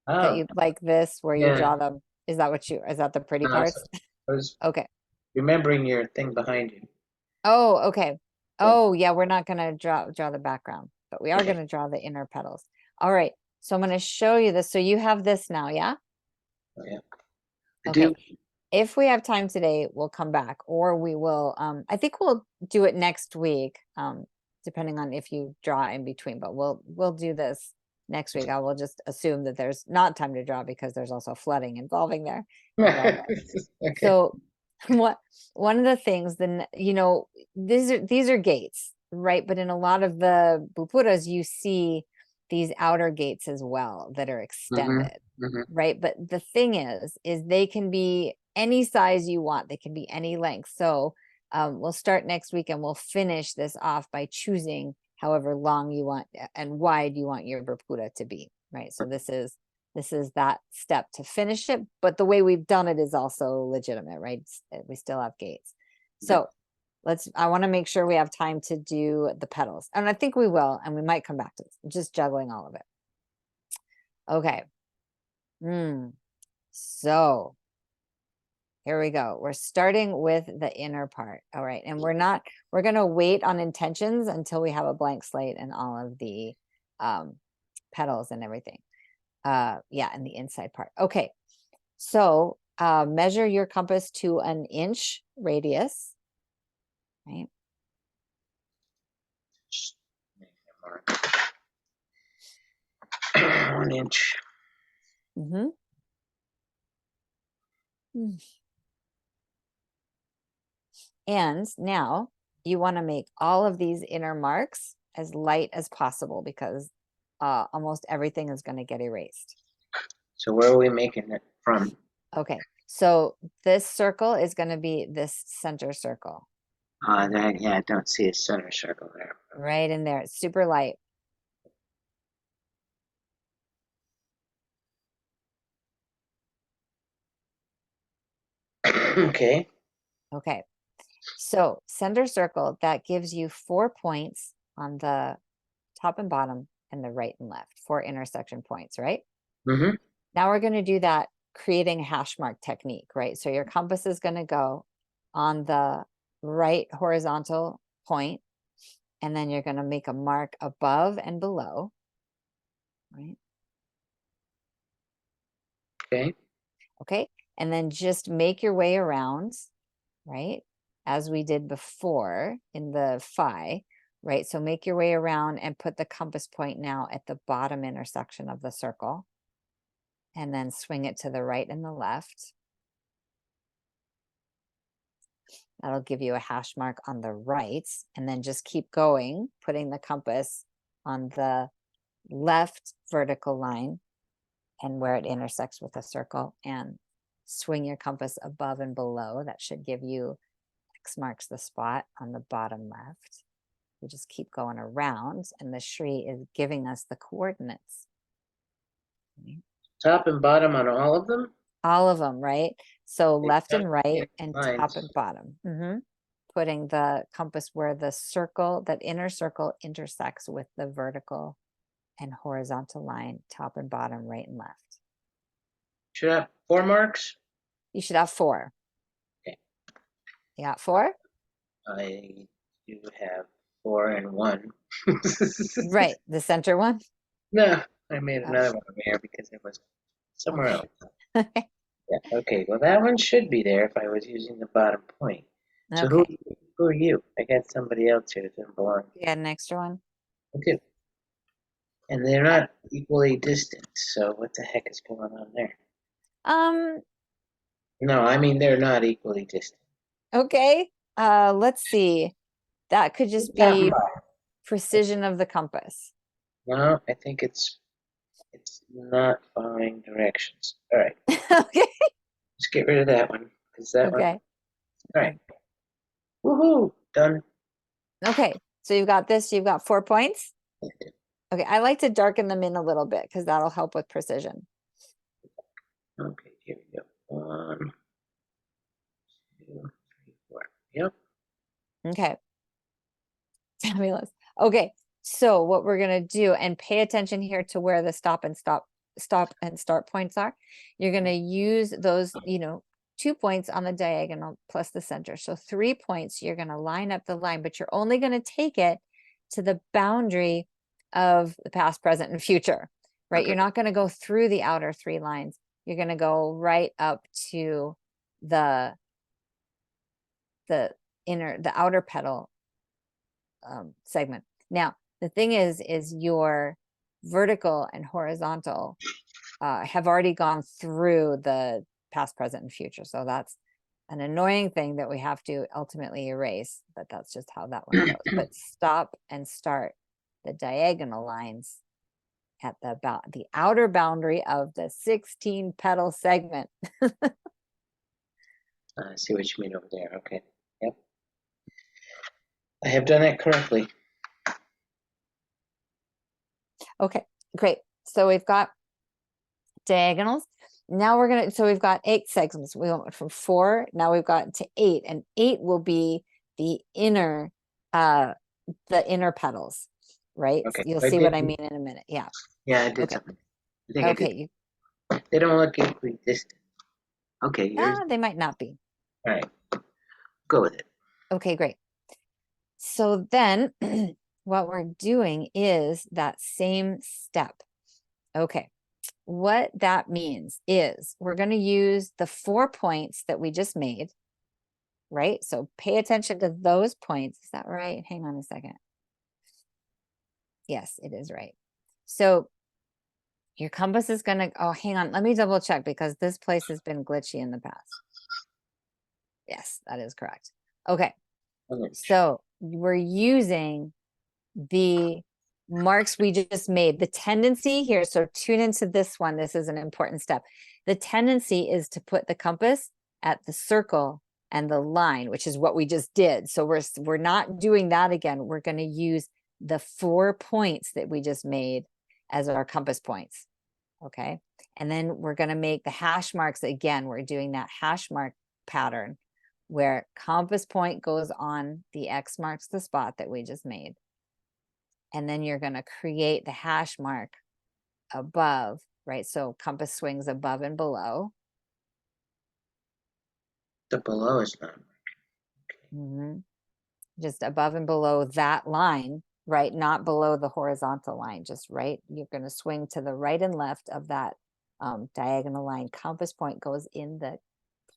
Speaker 1: that
Speaker 2: Oh,
Speaker 1: you like this where you
Speaker 2: yeah.
Speaker 1: draw them? Is that what you, is that the pretty
Speaker 2: No,
Speaker 1: parts?
Speaker 2: I was
Speaker 1: Okay.
Speaker 2: remembering your thing behind you.
Speaker 1: Oh, okay.
Speaker 2: Yeah.
Speaker 1: Oh, yeah, we're not gonna draw the background, but we are
Speaker 2: Okay.
Speaker 1: gonna draw the inner petals. All right. So I'm gonna show you this. So you have this now, yeah?
Speaker 2: Oh, yeah. I
Speaker 1: Okay.
Speaker 2: do.
Speaker 1: If we have time today, we'll come back, or we will, I think we'll do it next week, depending on if you draw in between, but we'll do this next week. I will just assume that there's not time to draw because there's also flooding involved there.
Speaker 2: Okay.
Speaker 1: So what, one of the things, then, these are gates, right? But in a lot of the bupuras, you see these outer gates as well that are
Speaker 2: Mm-hmm.
Speaker 1: extended,
Speaker 2: Mm-hmm.
Speaker 1: right? But the thing is they can be any size you want. They can be any length. So we'll start next week and we'll finish this off by choosing however long you want and wide you want your bupura to be, right? So this is that step to finish it, but the way we've done it is also legitimate, right? We still have gates. So I want to make sure we have time to do the petals, and I think we will, and we might come back to this. I'm just juggling all of it. Okay. So here we go. We're starting with the inner part. All right. And we're going to wait on intentions until we have a blank slate and all of the petals and everything. Yeah, and the inside part. Okay. So measure your compass to an inch radius, right?
Speaker 2: Just make a mark. 1 inch.
Speaker 1: Mm-hmm. And now you want to make all of these inner marks as light as possible because almost everything is going to get erased.
Speaker 2: So where are we making it from?
Speaker 1: Okay, so this circle is going to be this center circle.
Speaker 2: Yeah, I don't see a center circle there.
Speaker 1: Right in there. It's super light.
Speaker 2: Okay.
Speaker 1: Okay, so center circle, that gives you 4 points on the top and bottom and the right and left, 4 intersection points, right?
Speaker 2: Mm-hmm.
Speaker 1: Now we're going to do that creating a hash mark technique, right? So your compass is going to go on the right horizontal point, and then you're going to make a mark above and below, right?
Speaker 2: Okay.
Speaker 1: Okay. And then just make your way around, right? As we did before in the phi, right? So make your way around and put the compass point now at the bottom intersection of the circle. And then swing it to the right and the left. That'll give you a hash mark on the right. And then just keep going, putting the compass on the left vertical line and where it intersects with the circle, and swing your compass above and below. That should give you X marks the spot on the bottom left. We just keep going around, and the Sri is giving us the coordinates.
Speaker 2: Top and bottom on all of them?
Speaker 1: All of them, right? So
Speaker 2: They
Speaker 1: left
Speaker 2: don't
Speaker 1: and right
Speaker 2: have
Speaker 1: and top
Speaker 2: lines.
Speaker 1: and bottom. Putting the compass where the circle, that inner circle, intersects with the vertical and horizontal line, top and bottom, right and left.
Speaker 2: Should have 4 marks?
Speaker 1: You should have 4.
Speaker 2: Okay.
Speaker 1: You got 4?
Speaker 2: I do have 4 and 1.
Speaker 1: Right, the center one.
Speaker 2: No, I made
Speaker 1: Oh,
Speaker 2: another one there because it was somewhere
Speaker 1: okay.
Speaker 2: else. Yeah, okay, well that one should be there if I was using the bottom point. So
Speaker 1: Okay.
Speaker 2: who are you? I got somebody else here that doesn't belong.
Speaker 1: You got an extra one?
Speaker 2: Okay. And they're not equally distant, so what the heck is going on there?
Speaker 1: Um,
Speaker 2: No, I mean they're not equally distant.
Speaker 1: okay. Let's see. That could just
Speaker 2: Top and
Speaker 1: be
Speaker 2: bottom.
Speaker 1: precision of the compass.
Speaker 2: No, I think it's not following directions. All right,
Speaker 1: Okay.
Speaker 2: let's get rid of that one because that one.
Speaker 1: Okay.
Speaker 2: All right, woohoo, done.
Speaker 1: Okay. So you've got this, you've got 4 points. Okay. I like to darken them in a little bit because that'll help with precision.
Speaker 2: Okay, here we go. 1, 2, 3, 4. Yep.
Speaker 1: Okay. Fabulous. Okay, so what we're gonna do, and pay attention here to where the stop and start points are. You're gonna use those, 2 points on the diagonal plus the center. So 3 points, you're gonna line up the line, but you're only gonna take it to the boundary of the past, present, and future, right?
Speaker 2: Okay.
Speaker 1: You're not gonna go through the outer 3 lines. You're gonna go right up to the outer petal segment. Now, the thing is your vertical and horizontal have already gone through the past, present, and future. So that's an annoying thing that we have to ultimately erase, but that's just how that one goes. But stop and start the diagonal lines at the outer boundary of the 16 petal segment.
Speaker 2: I see what you mean over there. Okay. Yep. I have done that correctly.
Speaker 1: Okay, great. So we've got diagonals. Now so we've got 8 segments. We went from 4, now we've got to 8, and 8 will be the inner petals, right?
Speaker 2: Okay.
Speaker 1: You'll
Speaker 2: I
Speaker 1: see what
Speaker 2: did.
Speaker 1: I mean in a minute. Yeah.
Speaker 2: Yeah, I did
Speaker 1: Okay.
Speaker 2: something. I think I did.
Speaker 1: Okay.
Speaker 2: They don't look equidistant. Okay, yours.
Speaker 1: They might not be.
Speaker 2: All right. Go with it.
Speaker 1: Okay, great. So then what we're doing is that same step. Okay. What that means is we're going to use the 4 points that we just made, right? So pay attention to those points. Is that right? Hang on a second. Yes, it is right. So your compass is going to, oh, hang on. Let me double check because this place has been glitchy in the past. Yes, that is correct. Okay. So we're using the marks we just made. The tendency here, so tune into this one. This is an important step. The tendency is to put the compass at the circle and the line, which is what we just did. So we're not doing that again. We're going to use the 4 points that we just made as our compass points. Okay. And then we're going to make the hash marks again. We're doing that hash mark pattern where compass point goes on the X marks the spot that we just made. And then you're going to create the hash mark above, right? So compass swings above and below.
Speaker 2: The below is not.
Speaker 1: Just above and below that line, right? Not below the horizontal line, just right. You're going to swing to the right and left of that diagonal line. Compass point goes in the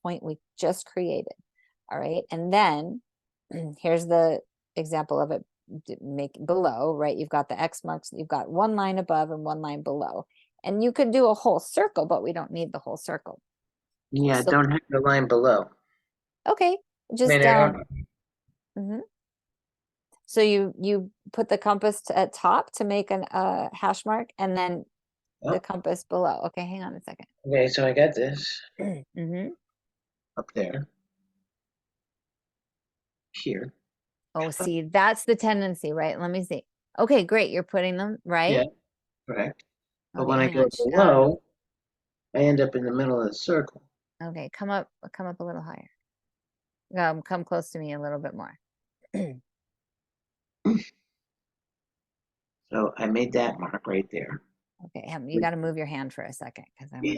Speaker 1: point we just created. All right. And then here's the example of it. Make below, right? You've got the X marks, you've got 1 line above and 1 line below. And you could do a whole circle, but we don't need the whole circle.
Speaker 2: Yeah,
Speaker 1: So,
Speaker 2: don't have the line below.
Speaker 1: okay, just
Speaker 2: I don't.
Speaker 1: So you put the compass at top to make an hash mark, and then the compass below. Okay, hang on a second.
Speaker 2: Okay, so I got this
Speaker 1: Mm-hmm.
Speaker 2: up there, here.
Speaker 1: Oh, see, that's the tendency, right? Let me see. Okay, great. You're putting them right.
Speaker 2: Yeah, correct. But
Speaker 1: Okay,
Speaker 2: when I
Speaker 1: hang
Speaker 2: go
Speaker 1: on.
Speaker 2: below, I end up in the middle of the circle.
Speaker 1: Okay, come up a little higher. Come close to me a little bit more.
Speaker 2: So I made that mark right there.
Speaker 1: Okay, you got to move your hand for a second because I want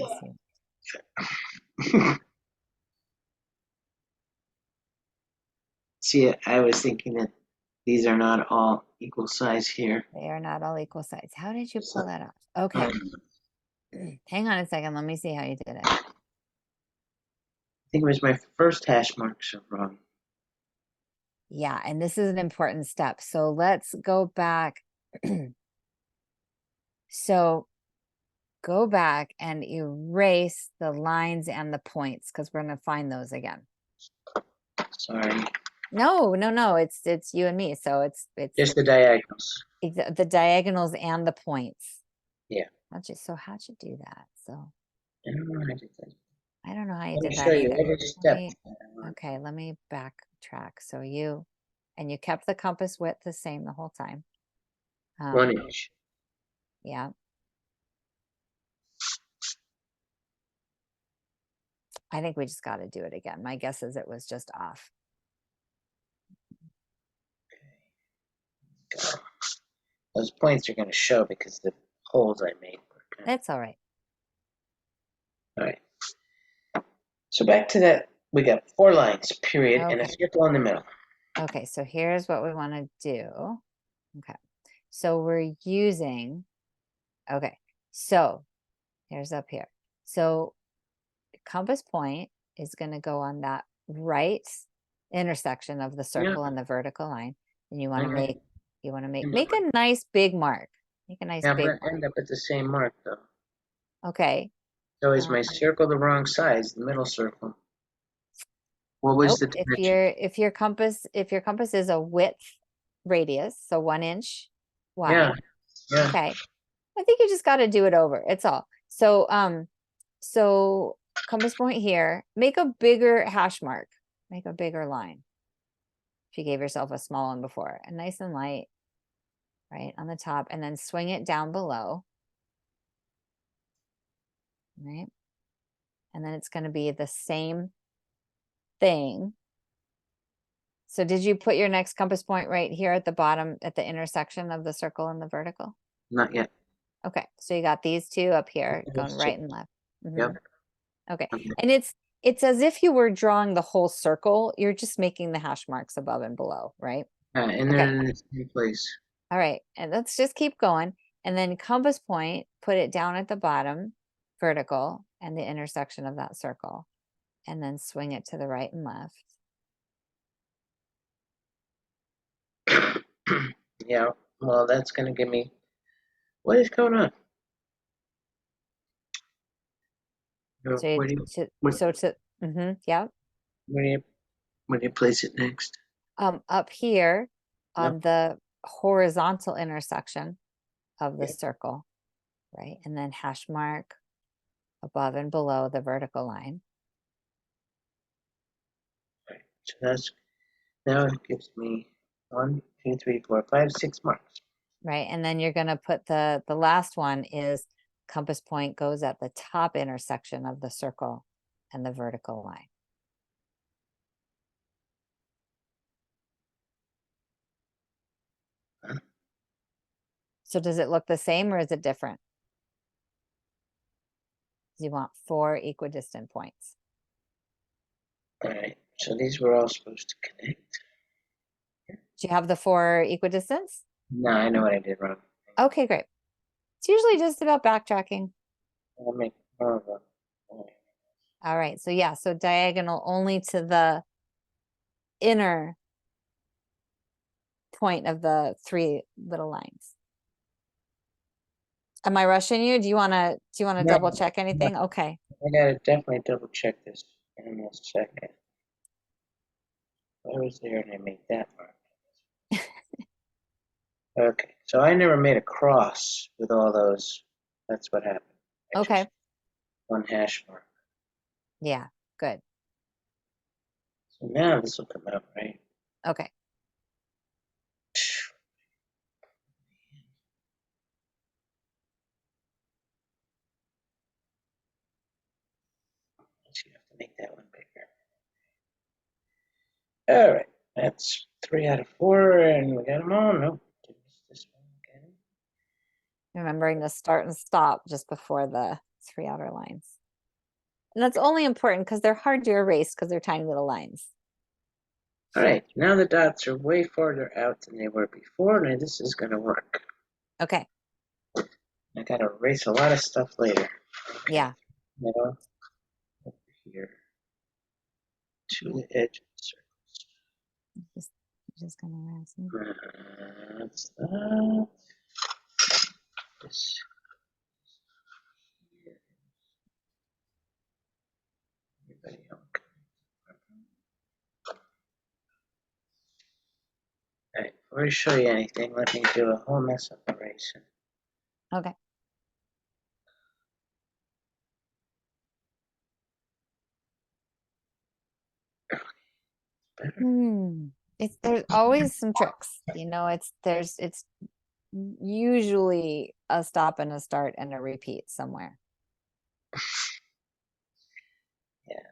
Speaker 1: to see.
Speaker 2: See, I was thinking that these are not all equal size here.
Speaker 1: They are not all equal sides. How did you pull that off? Okay. Hang on a second. Let me see how you did it.
Speaker 2: I think it was my first hash mark, so wrong.
Speaker 1: Yeah, and this is an important step. So let's go back. So go back and erase the lines and the points because we're going to find those again.
Speaker 2: Sorry.
Speaker 1: No, it's you and me. So it's
Speaker 2: Just the diagonals.
Speaker 1: the diagonals and the points.
Speaker 2: Yeah.
Speaker 1: How'd you do that? So
Speaker 2: I don't know how I did that.
Speaker 1: I don't know how you
Speaker 2: Let me
Speaker 1: did
Speaker 2: show
Speaker 1: that
Speaker 2: you
Speaker 1: either.
Speaker 2: every step.
Speaker 1: Okay, let me backtrack. So you kept the compass width the same the whole time.
Speaker 2: 1 inch.
Speaker 1: Yeah. I think we just got to do it again. My guess is it was just off.
Speaker 2: those points are going to show because the holes I made were kind
Speaker 1: That's all right.
Speaker 2: of, all right. So back to that, we got 4 lines, period, and a
Speaker 1: Okay.
Speaker 2: circle in the middle.
Speaker 1: Okay, so here's what we want to do. Okay. So we're using, okay, so here's up here. So compass point is going to go on that right intersection of the
Speaker 2: Yeah,
Speaker 1: circle and the vertical line. And you want to
Speaker 2: I know.
Speaker 1: make,
Speaker 2: And
Speaker 1: make a nice big mark. Make a nice
Speaker 2: yeah, I'm
Speaker 1: big
Speaker 2: going to
Speaker 1: mark.
Speaker 2: end up at the same mark though.
Speaker 1: Okay.
Speaker 2: So is my circle the wrong size, the middle circle? What was
Speaker 1: Nope.
Speaker 2: the dimension?
Speaker 1: If your compass is a width radius, so 1 inch
Speaker 2: Yeah,
Speaker 1: wide.
Speaker 2: yeah.
Speaker 1: Okay. I think you just got to do it over. It's all. So, so compass point here, make a bigger hash mark, make a bigger line. If you gave yourself a small one before, and nice and light, right on the top, and then swing it down below, right? And then it's going to be the same thing. So did you put your next compass point right here at the bottom at the intersection of the circle and the vertical?
Speaker 2: Not yet.
Speaker 1: Okay, so you got these two up here going
Speaker 2: Those two.
Speaker 1: right and left.
Speaker 2: Yep.
Speaker 1: Okay,
Speaker 2: Okay.
Speaker 1: and it's as if you were drawing the whole circle. You're just making the hash marks above and below, right?
Speaker 2: And they're
Speaker 1: Okay,
Speaker 2: in the same place.
Speaker 1: all right, and let's just keep going. And then compass point, put it down at the bottom, vertical, and the intersection of that circle, and then swing it to the right and left.
Speaker 2: Yeah. Well, that's going to give me. What is going on?
Speaker 1: So you,
Speaker 2: Where do you
Speaker 1: to
Speaker 2: where,
Speaker 1: so to yeah.
Speaker 2: where do you where do you place it next?
Speaker 1: Up here
Speaker 2: Yep.
Speaker 1: on the horizontal intersection of the
Speaker 2: Okay.
Speaker 1: circle, right? And then hash mark above and below the vertical line.
Speaker 2: Right. So that's now it gives me 1, 2, 3, 4, 5, 6 marks.
Speaker 1: Right. And then you're going to put the last one is compass point goes at the top intersection of the circle and the vertical line.
Speaker 2: Huh?
Speaker 1: So does it look the same or is it different? You want 4 equidistant points.
Speaker 2: All right. So these were all supposed to connect.
Speaker 1: Do you have the 4 equidistants?
Speaker 2: No, I know what I did wrong.
Speaker 1: Okay, great. It's usually just about backtracking.
Speaker 2: I'll make more of them.
Speaker 1: All right. So yeah, so diagonal only to the inner point of the 3 little lines. Am I rushing you? Do you want to
Speaker 2: No,
Speaker 1: double check
Speaker 2: no,
Speaker 1: anything? Okay.
Speaker 2: I gotta definitely double check this in a second. I was there and I made that mark. Okay, so I never made a cross with all those. That's what happened. I
Speaker 1: Okay.
Speaker 2: just one hash mark.
Speaker 1: Yeah, good.
Speaker 2: So now this will come out, right?
Speaker 1: Okay.
Speaker 2: You have to make that one bigger. All right, that's 3 out of 4, and we got them all. Nope, did miss this one again.
Speaker 1: Remembering to start and stop just before the 3 outer lines. And that's only important because they're hard to erase because they're tiny little lines.
Speaker 2: All right, now the dots are way farther out than they were before, and this is going to work.
Speaker 1: Okay.
Speaker 2: I got to erase a lot of stuff later. Okay.
Speaker 1: Yeah.
Speaker 2: Middle, over here, to the edge of the circles.
Speaker 1: Just gonna erase them.
Speaker 2: That's that. This here. Everybody else. All right, before I show you anything, let me do a whole mess of erasing.
Speaker 1: Okay.
Speaker 2: Better?
Speaker 1: There's always some tricks. It's usually a stop and a start and a repeat somewhere.
Speaker 2: Yeah.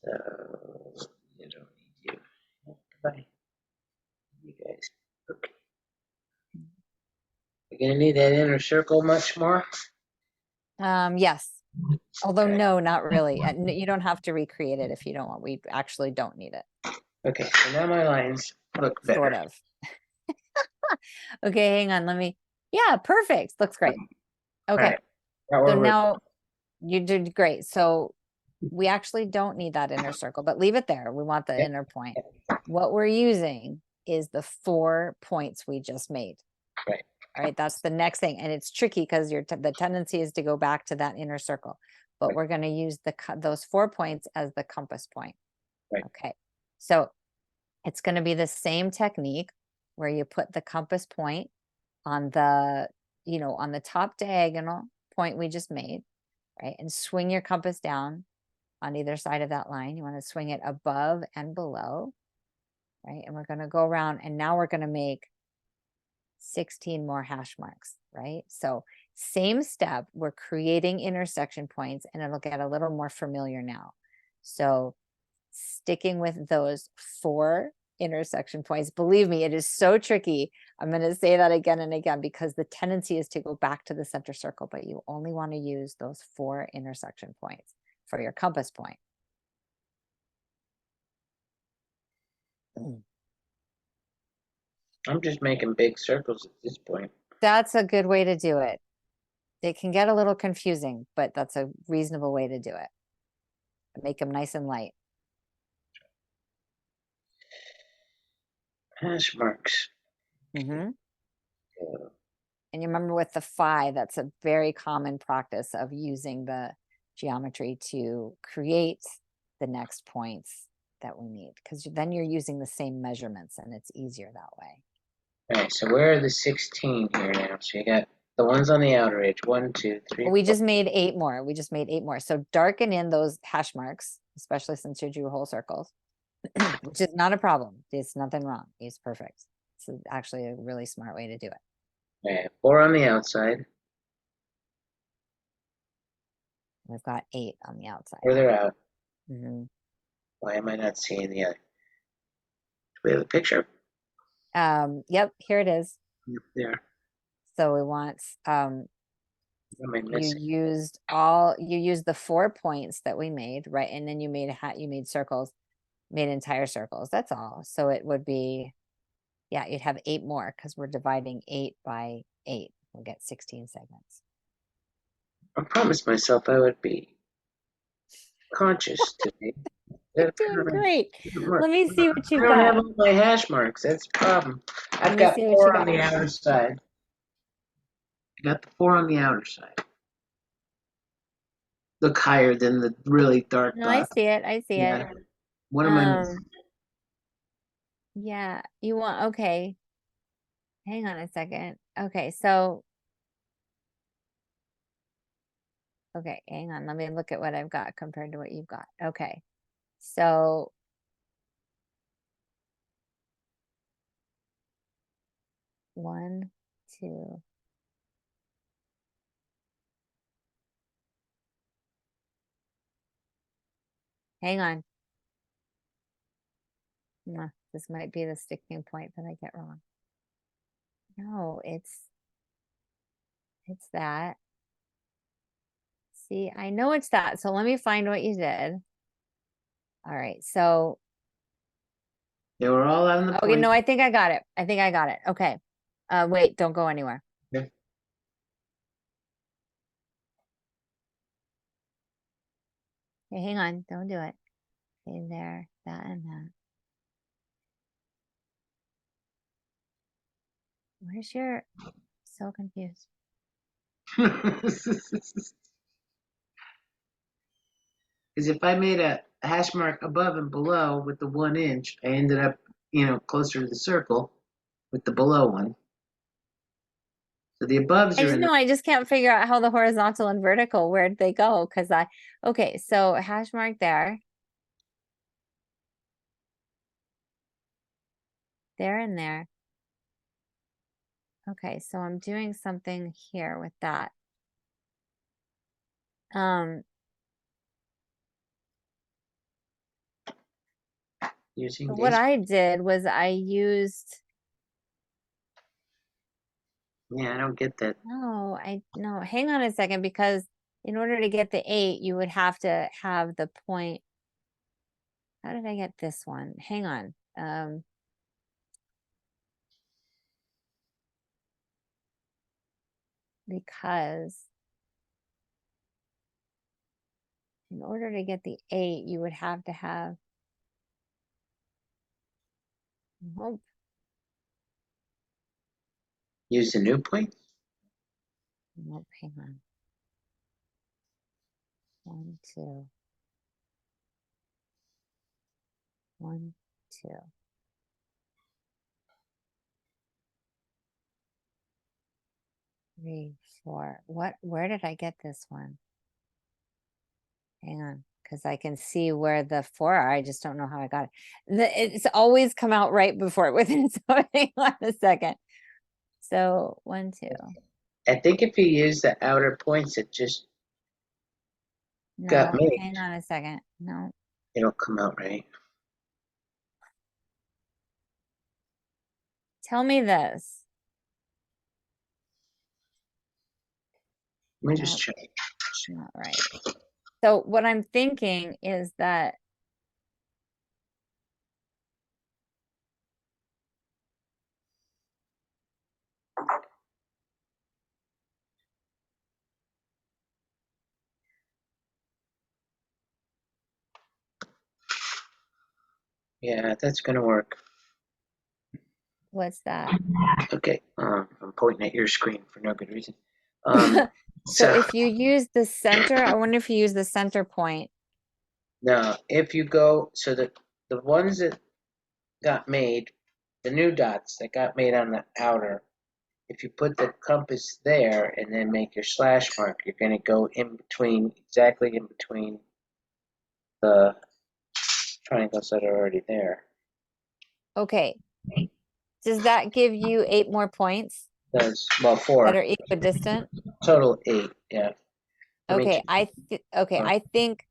Speaker 2: So you don't need you. Goodbye. You guys. Okay. You're gonna need that inner circle much more.
Speaker 1: Yes, although
Speaker 2: Okay.
Speaker 1: no, not really. You don't have to recreate it if you don't want. We actually don't need it,
Speaker 2: Okay, so now my lines look
Speaker 1: sort
Speaker 2: better.
Speaker 1: of. Okay, hang on. Yeah, perfect. Looks great.
Speaker 2: All
Speaker 1: Okay,
Speaker 2: right. Now
Speaker 1: so
Speaker 2: we're
Speaker 1: now you did great. So we actually don't need that inner circle, but leave it there. We want the
Speaker 2: okay.
Speaker 1: inner point. What we're using is the 4 points we just made.
Speaker 2: Right.
Speaker 1: All right, that's the next thing. And it's tricky because the tendency is to go back to that inner circle. But we're going to use those 4 points as the compass point.
Speaker 2: Right.
Speaker 1: Okay, so it's going to be the same technique where you put the compass point on on the top diagonal point we just made, right? And swing your compass down on either side of that line. You want to swing it above and below, right? And we're going to go around, and now we're going to make 16 more hash marks, right? So same step, we're creating intersection points, and it'll get a little more familiar now. So sticking with those 4 intersection points, believe me, it is so tricky. I'm going to say that again and again because the tendency is to go back to the center circle, but you only want to use those 4 intersection points for your compass point.
Speaker 2: I'm just making big circles at this point.
Speaker 1: That's a good way to do it. It can get a little confusing, but that's a reasonable way to do it. Make them nice and light.
Speaker 2: Hash marks.
Speaker 1: Mm-hmm.
Speaker 2: Uh,
Speaker 1: And you remember with the phi, that's a very common practice of using the geometry to create the next points that we need, because then you're using the same measurements and it's easier that way.
Speaker 2: All right, so where are the 16 here now? So you got the ones on the outer edge. 1, 2, 3,
Speaker 1: We
Speaker 2: 4.
Speaker 1: just made 8 more. We just made 8 more. So darken in those hash marks, especially since you drew whole circles, which is not a problem. It's nothing wrong. It's perfect. It's actually a really smart way to do it.
Speaker 2: All right, 4 on the outside.
Speaker 1: We've got 8 on the outside.
Speaker 2: Further out.
Speaker 1: Mm-hmm.
Speaker 2: Why am I not seeing the other? Do we have a picture?
Speaker 1: Yep, here it is.
Speaker 2: Yep, there.
Speaker 1: So we want
Speaker 2: What am I
Speaker 1: you
Speaker 2: missing?
Speaker 1: used the 4 points that we made, right? And then you made circles, made entire circles. That's all. So it would be, yeah, you'd have 8 more because we're dividing 8 by 8. We'll get 16 segments.
Speaker 2: I promised myself I would be conscious today.
Speaker 1: You're doing great. Let me see what
Speaker 2: I
Speaker 1: you've
Speaker 2: don't
Speaker 1: got.
Speaker 2: have all my hash marks. That's the problem.
Speaker 1: Let
Speaker 2: I've
Speaker 1: me
Speaker 2: got
Speaker 1: see what you
Speaker 2: 4 on
Speaker 1: got.
Speaker 2: the outer side. I got the 4 on the outer side. Look higher than the really dark
Speaker 1: No, I
Speaker 2: dot.
Speaker 1: see it. I see it.
Speaker 2: Yeah. What am I missing?
Speaker 1: Yeah, you want, okay. Hang on a second. Okay, so okay, hang on. Let me look at what I've got compared to what you've got. Okay. So one, two. Hang on. This might be the sticking point that I get wrong. No, it's that. See, I know it's that. So let me find what you did. All right. So,
Speaker 2: They were all on the
Speaker 1: okay,
Speaker 2: point.
Speaker 1: no, I think I got it. I think I got it. Okay. Wait, don't go anywhere.
Speaker 2: Okay.
Speaker 1: Okay, hang on. Don't do it. Okay, there, that, and that. Where's your, so confused.
Speaker 2: Because if I made a hash mark above and below with the 1 inch, I ended up, closer to the circle with the below one. So the aboves
Speaker 1: I
Speaker 2: are
Speaker 1: just
Speaker 2: in the
Speaker 1: know I just can't figure out how the horizontal and vertical, where'd they go? Okay, so hash mark there. There and there. Okay, so I'm doing something here with that.
Speaker 2: using
Speaker 1: What
Speaker 2: these.
Speaker 1: I did was I used
Speaker 2: Yeah, I don't get that.
Speaker 1: No, hang on a second, because in order to get the 8, you would have to have the point. How did I get this one? Hang on. Because in order to get the 8, you would have to have, nope,
Speaker 2: Use the new point?
Speaker 1: nope, hang on. 1, 2, 1, 2. 3, 4. Where did I get this one? Hang on, because I can see where the 4 are. I just don't know how I got it. It's always come out right before it within, so hang on a second. So 1, 2.
Speaker 2: I think if you use the outer points that just got
Speaker 1: No,
Speaker 2: made,
Speaker 1: hang on a second. No,
Speaker 2: it'll come out right.
Speaker 1: tell me this.
Speaker 2: Let me just
Speaker 1: No,
Speaker 2: check.
Speaker 1: not right. So what I'm thinking is that,
Speaker 2: Yeah, that's gonna work.
Speaker 1: what's that?
Speaker 2: Okay, I'm pointing at your screen for no good reason.
Speaker 1: So
Speaker 2: So
Speaker 1: if you use the center, I wonder if you use the center point.
Speaker 2: now if you go, so the ones that got made, the new dots that got made on the outer, if you put the compass there and then make your slash mark, you're gonna go in between, exactly in between the triangles that are already there.
Speaker 1: Okay. Does that give you 8 more points
Speaker 2: That's, well,
Speaker 1: that
Speaker 2: 4,
Speaker 1: are equidistant?
Speaker 2: total 8, yeah. Let me
Speaker 1: Okay,
Speaker 2: uh,
Speaker 1: I think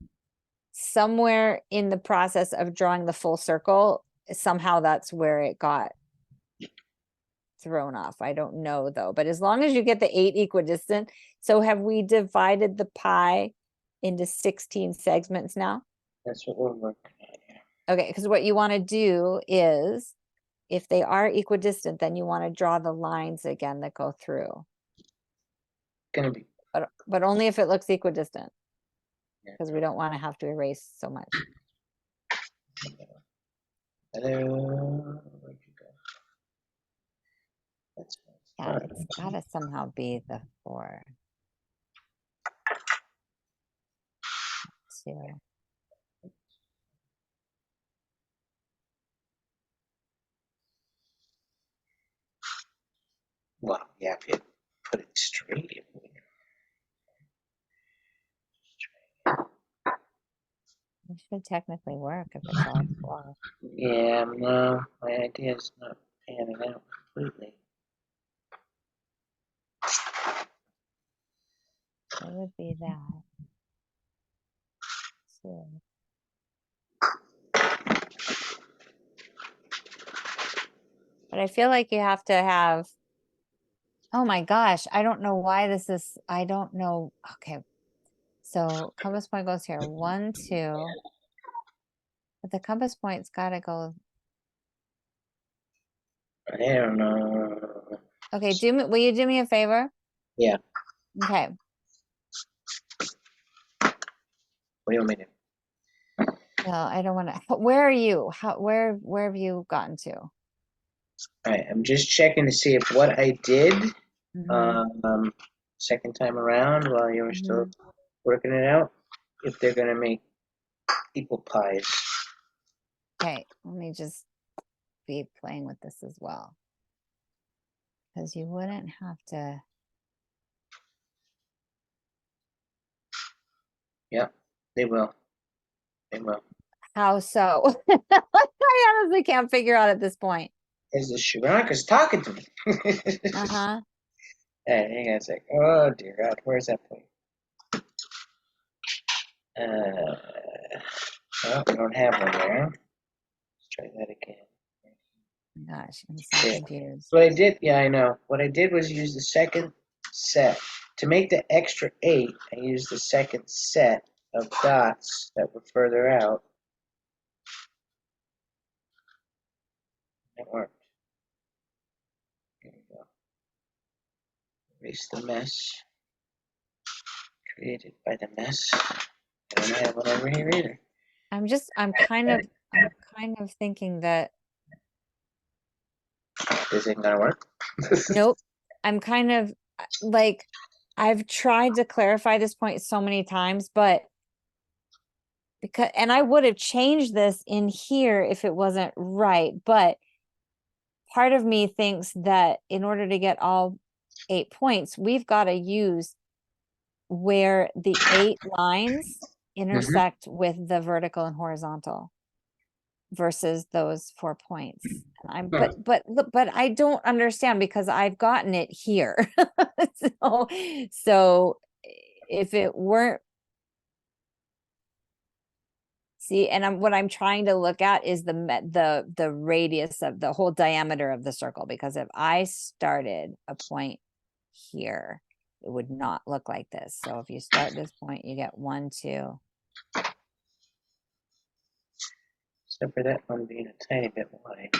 Speaker 1: somewhere in the process of drawing the full circle, somehow that's where it got thrown off. I don't know though, but as long as you get the 8 equidistant. So have we divided the pie into 16 segments now?
Speaker 2: that's what we're working on here.
Speaker 1: Okay, because what you want to do is, if they are equidistant, then you want to draw the lines again that go through,
Speaker 2: Gonna be,
Speaker 1: but only if it looks equidistant,
Speaker 2: yeah.
Speaker 1: because we don't want to have to erase so much.
Speaker 2: Hello, where'd you go? That's
Speaker 1: Yeah, it's gotta somehow be the 4, 2.
Speaker 2: well, yeah, if you put it straight, it would.
Speaker 1: It should technically work if it's all 4.
Speaker 2: Yeah, no, my idea is not panning out completely.
Speaker 1: It would be that. 2. But I feel like you have to have, oh my gosh, I don't know why this is, I don't know. Okay, so compass point goes here, 1, 2. But the compass point's gotta go.
Speaker 2: I don't know.
Speaker 1: Okay, will you do me a favor?
Speaker 2: Yeah,
Speaker 1: Okay,
Speaker 2: what do you want me to do?
Speaker 1: well, I don't wanna, where are you? Where have you gotten to?
Speaker 2: Alright, I'm just checking to see if what I did
Speaker 1: Mhm,
Speaker 2: um, second time around while you were still
Speaker 1: mhm.
Speaker 2: working it out, if they're gonna make equal pies.
Speaker 1: Okay, let me just be playing with this as well. Because you wouldn't have to,
Speaker 2: Yep, they will. They will.
Speaker 1: how so? I honestly can't figure out at this point.
Speaker 2: Is the Sharonika's talking to me?
Speaker 1: Uh-huh.
Speaker 2: Hey, hang on a sec. Oh dear God, where's that point? Well, we don't have one there. Let's try that again.
Speaker 1: gosh, I'm so
Speaker 2: Yeah.
Speaker 1: confused.
Speaker 2: What I did, yeah, I know. What I did was use the second set. To make the extra 8, I used the second set of dots that were further out. It worked. Here we go. Erase the mess created by the mess. I don't have one over here either.
Speaker 1: I'm kind of thinking that,
Speaker 2: This isn't gonna work.
Speaker 1: nope. I'm kind of like, I've tried to clarify this point so many times, but because, and I would have changed this in here if it wasn't right, but part of me thinks that in order to get all 8 points, we've got to use where the 8 lines intersect with the vertical and horizontal versus those 4 points. And I'm, but I don't understand because I've gotten it here. So if it weren't, see, and what I'm trying to look at is the radius of the whole diameter of the circle, because if I started a point here, it would not look like this. So if you start this point, you get 1, 2.
Speaker 2: Except for that one being a tiny bit wide.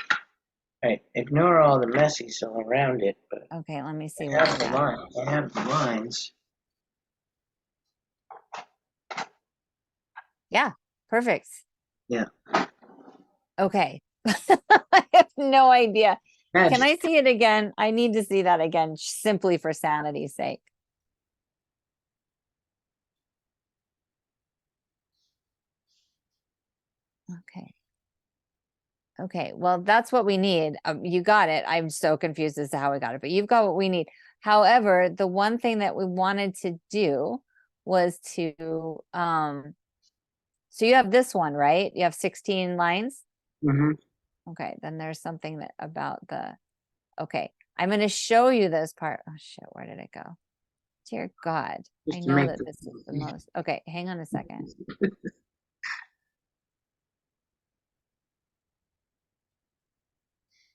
Speaker 2: Alright, ignore all the messies all around it, but
Speaker 1: Okay, let me see
Speaker 2: I
Speaker 1: what
Speaker 2: have
Speaker 1: I
Speaker 2: the
Speaker 1: got.
Speaker 2: line. I have the lines.
Speaker 1: Yeah, perfect.
Speaker 2: Yeah.
Speaker 1: Okay. I have no idea. Can
Speaker 2: Magic.
Speaker 1: I see it again? I need to see that again, simply for sanity's sake. Okay. Okay, well, that's what we need. You got it. I'm so confused as to how we got it, but you've got what we need. However, the one thing that we wanted to do was to, so you have this one, right? You have 16 lines?
Speaker 2: Mm-hmm.
Speaker 1: Okay, then there's something that about the, okay, I'm going to show you this part. Oh shit, where did it go? Dear God, I
Speaker 2: Just to
Speaker 1: know
Speaker 2: make
Speaker 1: that this is the most, okay, hang on a second.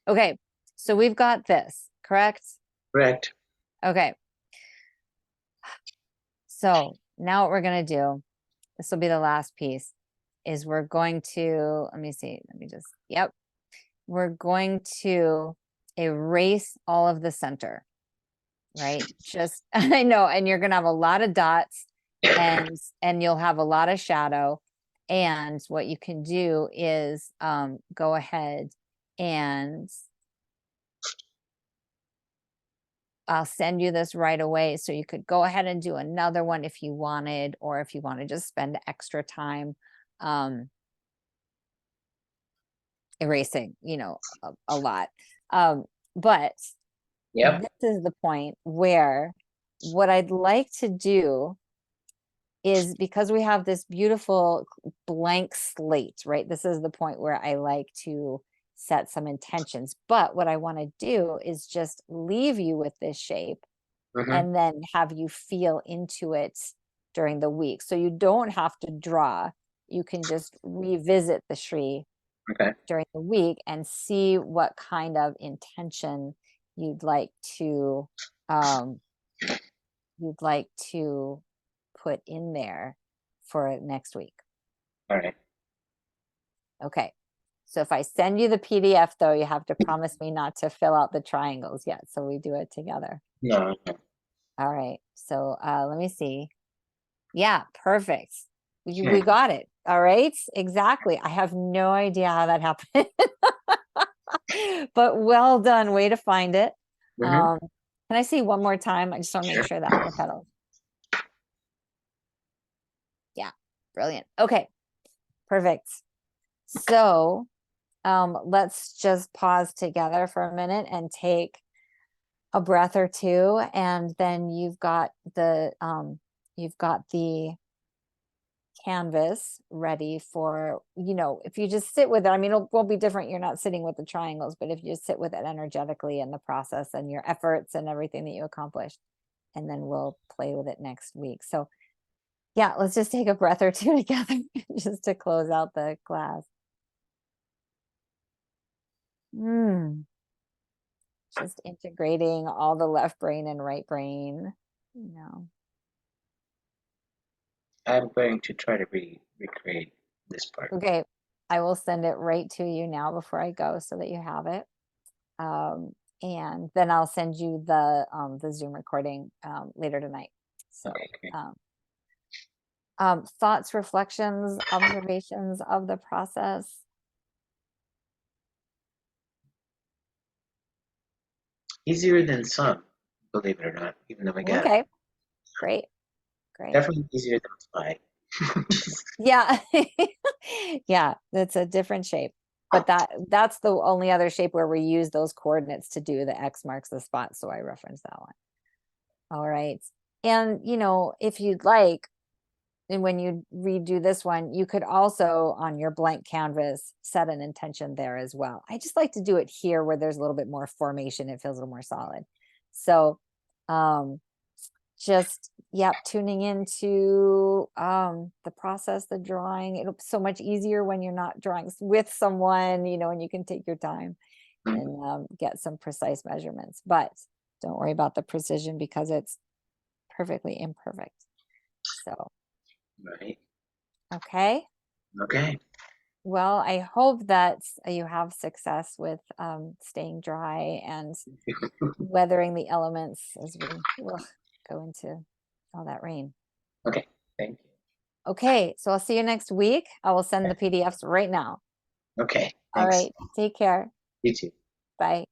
Speaker 1: Okay, so we've got this, correct?
Speaker 2: correct.
Speaker 1: Okay. So now what we're going to do, this will be the last piece, is we're going to, let me see, let me just, yep. We're going to erase all of the center, right? Just, I know, and you're going to have a lot of dots and you'll have a lot of shadow. And what you can do is go ahead and I'll send you this right away. So you could go ahead and do another one if you wanted, or if you want to just spend extra time erasing, a lot. But
Speaker 2: Yep.
Speaker 1: this is the point where what I'd like to do is, because we have this beautiful blank slate, right? This is the point where I like to set some intentions. But what I want to do is just leave you with this shape
Speaker 2: Mm-hmm.
Speaker 1: and then have you feel into it during the week. So you don't have to draw. You can just revisit the Sri
Speaker 2: Okay.
Speaker 1: during the week and see what kind of intention you'd like to um, put in there for next week.
Speaker 2: All right.
Speaker 1: Okay. So if I send you the PDF though, you have to promise me not to fill out the triangles yet. So we do it together.
Speaker 2: No.
Speaker 1: All right. So let me see. Yeah, perfect. We
Speaker 2: Okay.
Speaker 1: got it. All right. Exactly. I have no idea how that happened. But well done. Way to find it.
Speaker 2: Mm-hmm.
Speaker 1: Can I see one more time? I just want to make
Speaker 2: Sure.
Speaker 1: sure that on the pedal. Yeah, brilliant. Okay, perfect. So let's just pause together for a minute and take a breath or two, and then you've got the canvas ready for, if you just sit with it. I mean, it will be different. You're not sitting with the triangles, but if you just sit with it energetically in the process and your efforts and everything that you accomplished, and then we'll play with it next week. So yeah, let's just take a breath or two together just to close out the class. Just integrating all the left brain and right brain, you know.
Speaker 2: I'm going to try to recreate this part.
Speaker 1: Okay, I will send it right to you now before I go so that you have it. And then I'll send you the Zoom recording later tonight. So
Speaker 2: Okay, great.
Speaker 1: thoughts, reflections, observations of the process.
Speaker 2: Easier than some, believe it or not, even though I got
Speaker 1: Okay, great, great.
Speaker 2: definitely easier than five.
Speaker 1: Yeah. Yeah, that's a different shape. But that's the only other shape where we use those coordinates to do the X marks the spot. So I referenced that one. All right. And if you'd like, and when you redo this one, you could also on your blank canvas set an intention there as well. I just like to do it here where there's a little bit more formation. It feels a little more solid. So just tuning into the process, the drawing. It'll be so much easier when you're not drawing with someone, and you can take your time and get some precise measurements. But don't worry about the precision because it's perfectly imperfect. So
Speaker 2: Right.
Speaker 1: okay.
Speaker 2: Okay.
Speaker 1: Well, I hope that you have success with staying dry and weathering the elements as we go into all that rain.
Speaker 2: Okay. Thank you.
Speaker 1: Okay, so I'll see you next week. I will send the PDFs right now.
Speaker 2: Okay.
Speaker 1: All
Speaker 2: Thanks.
Speaker 1: right, take care.
Speaker 2: You too.
Speaker 1: Bye.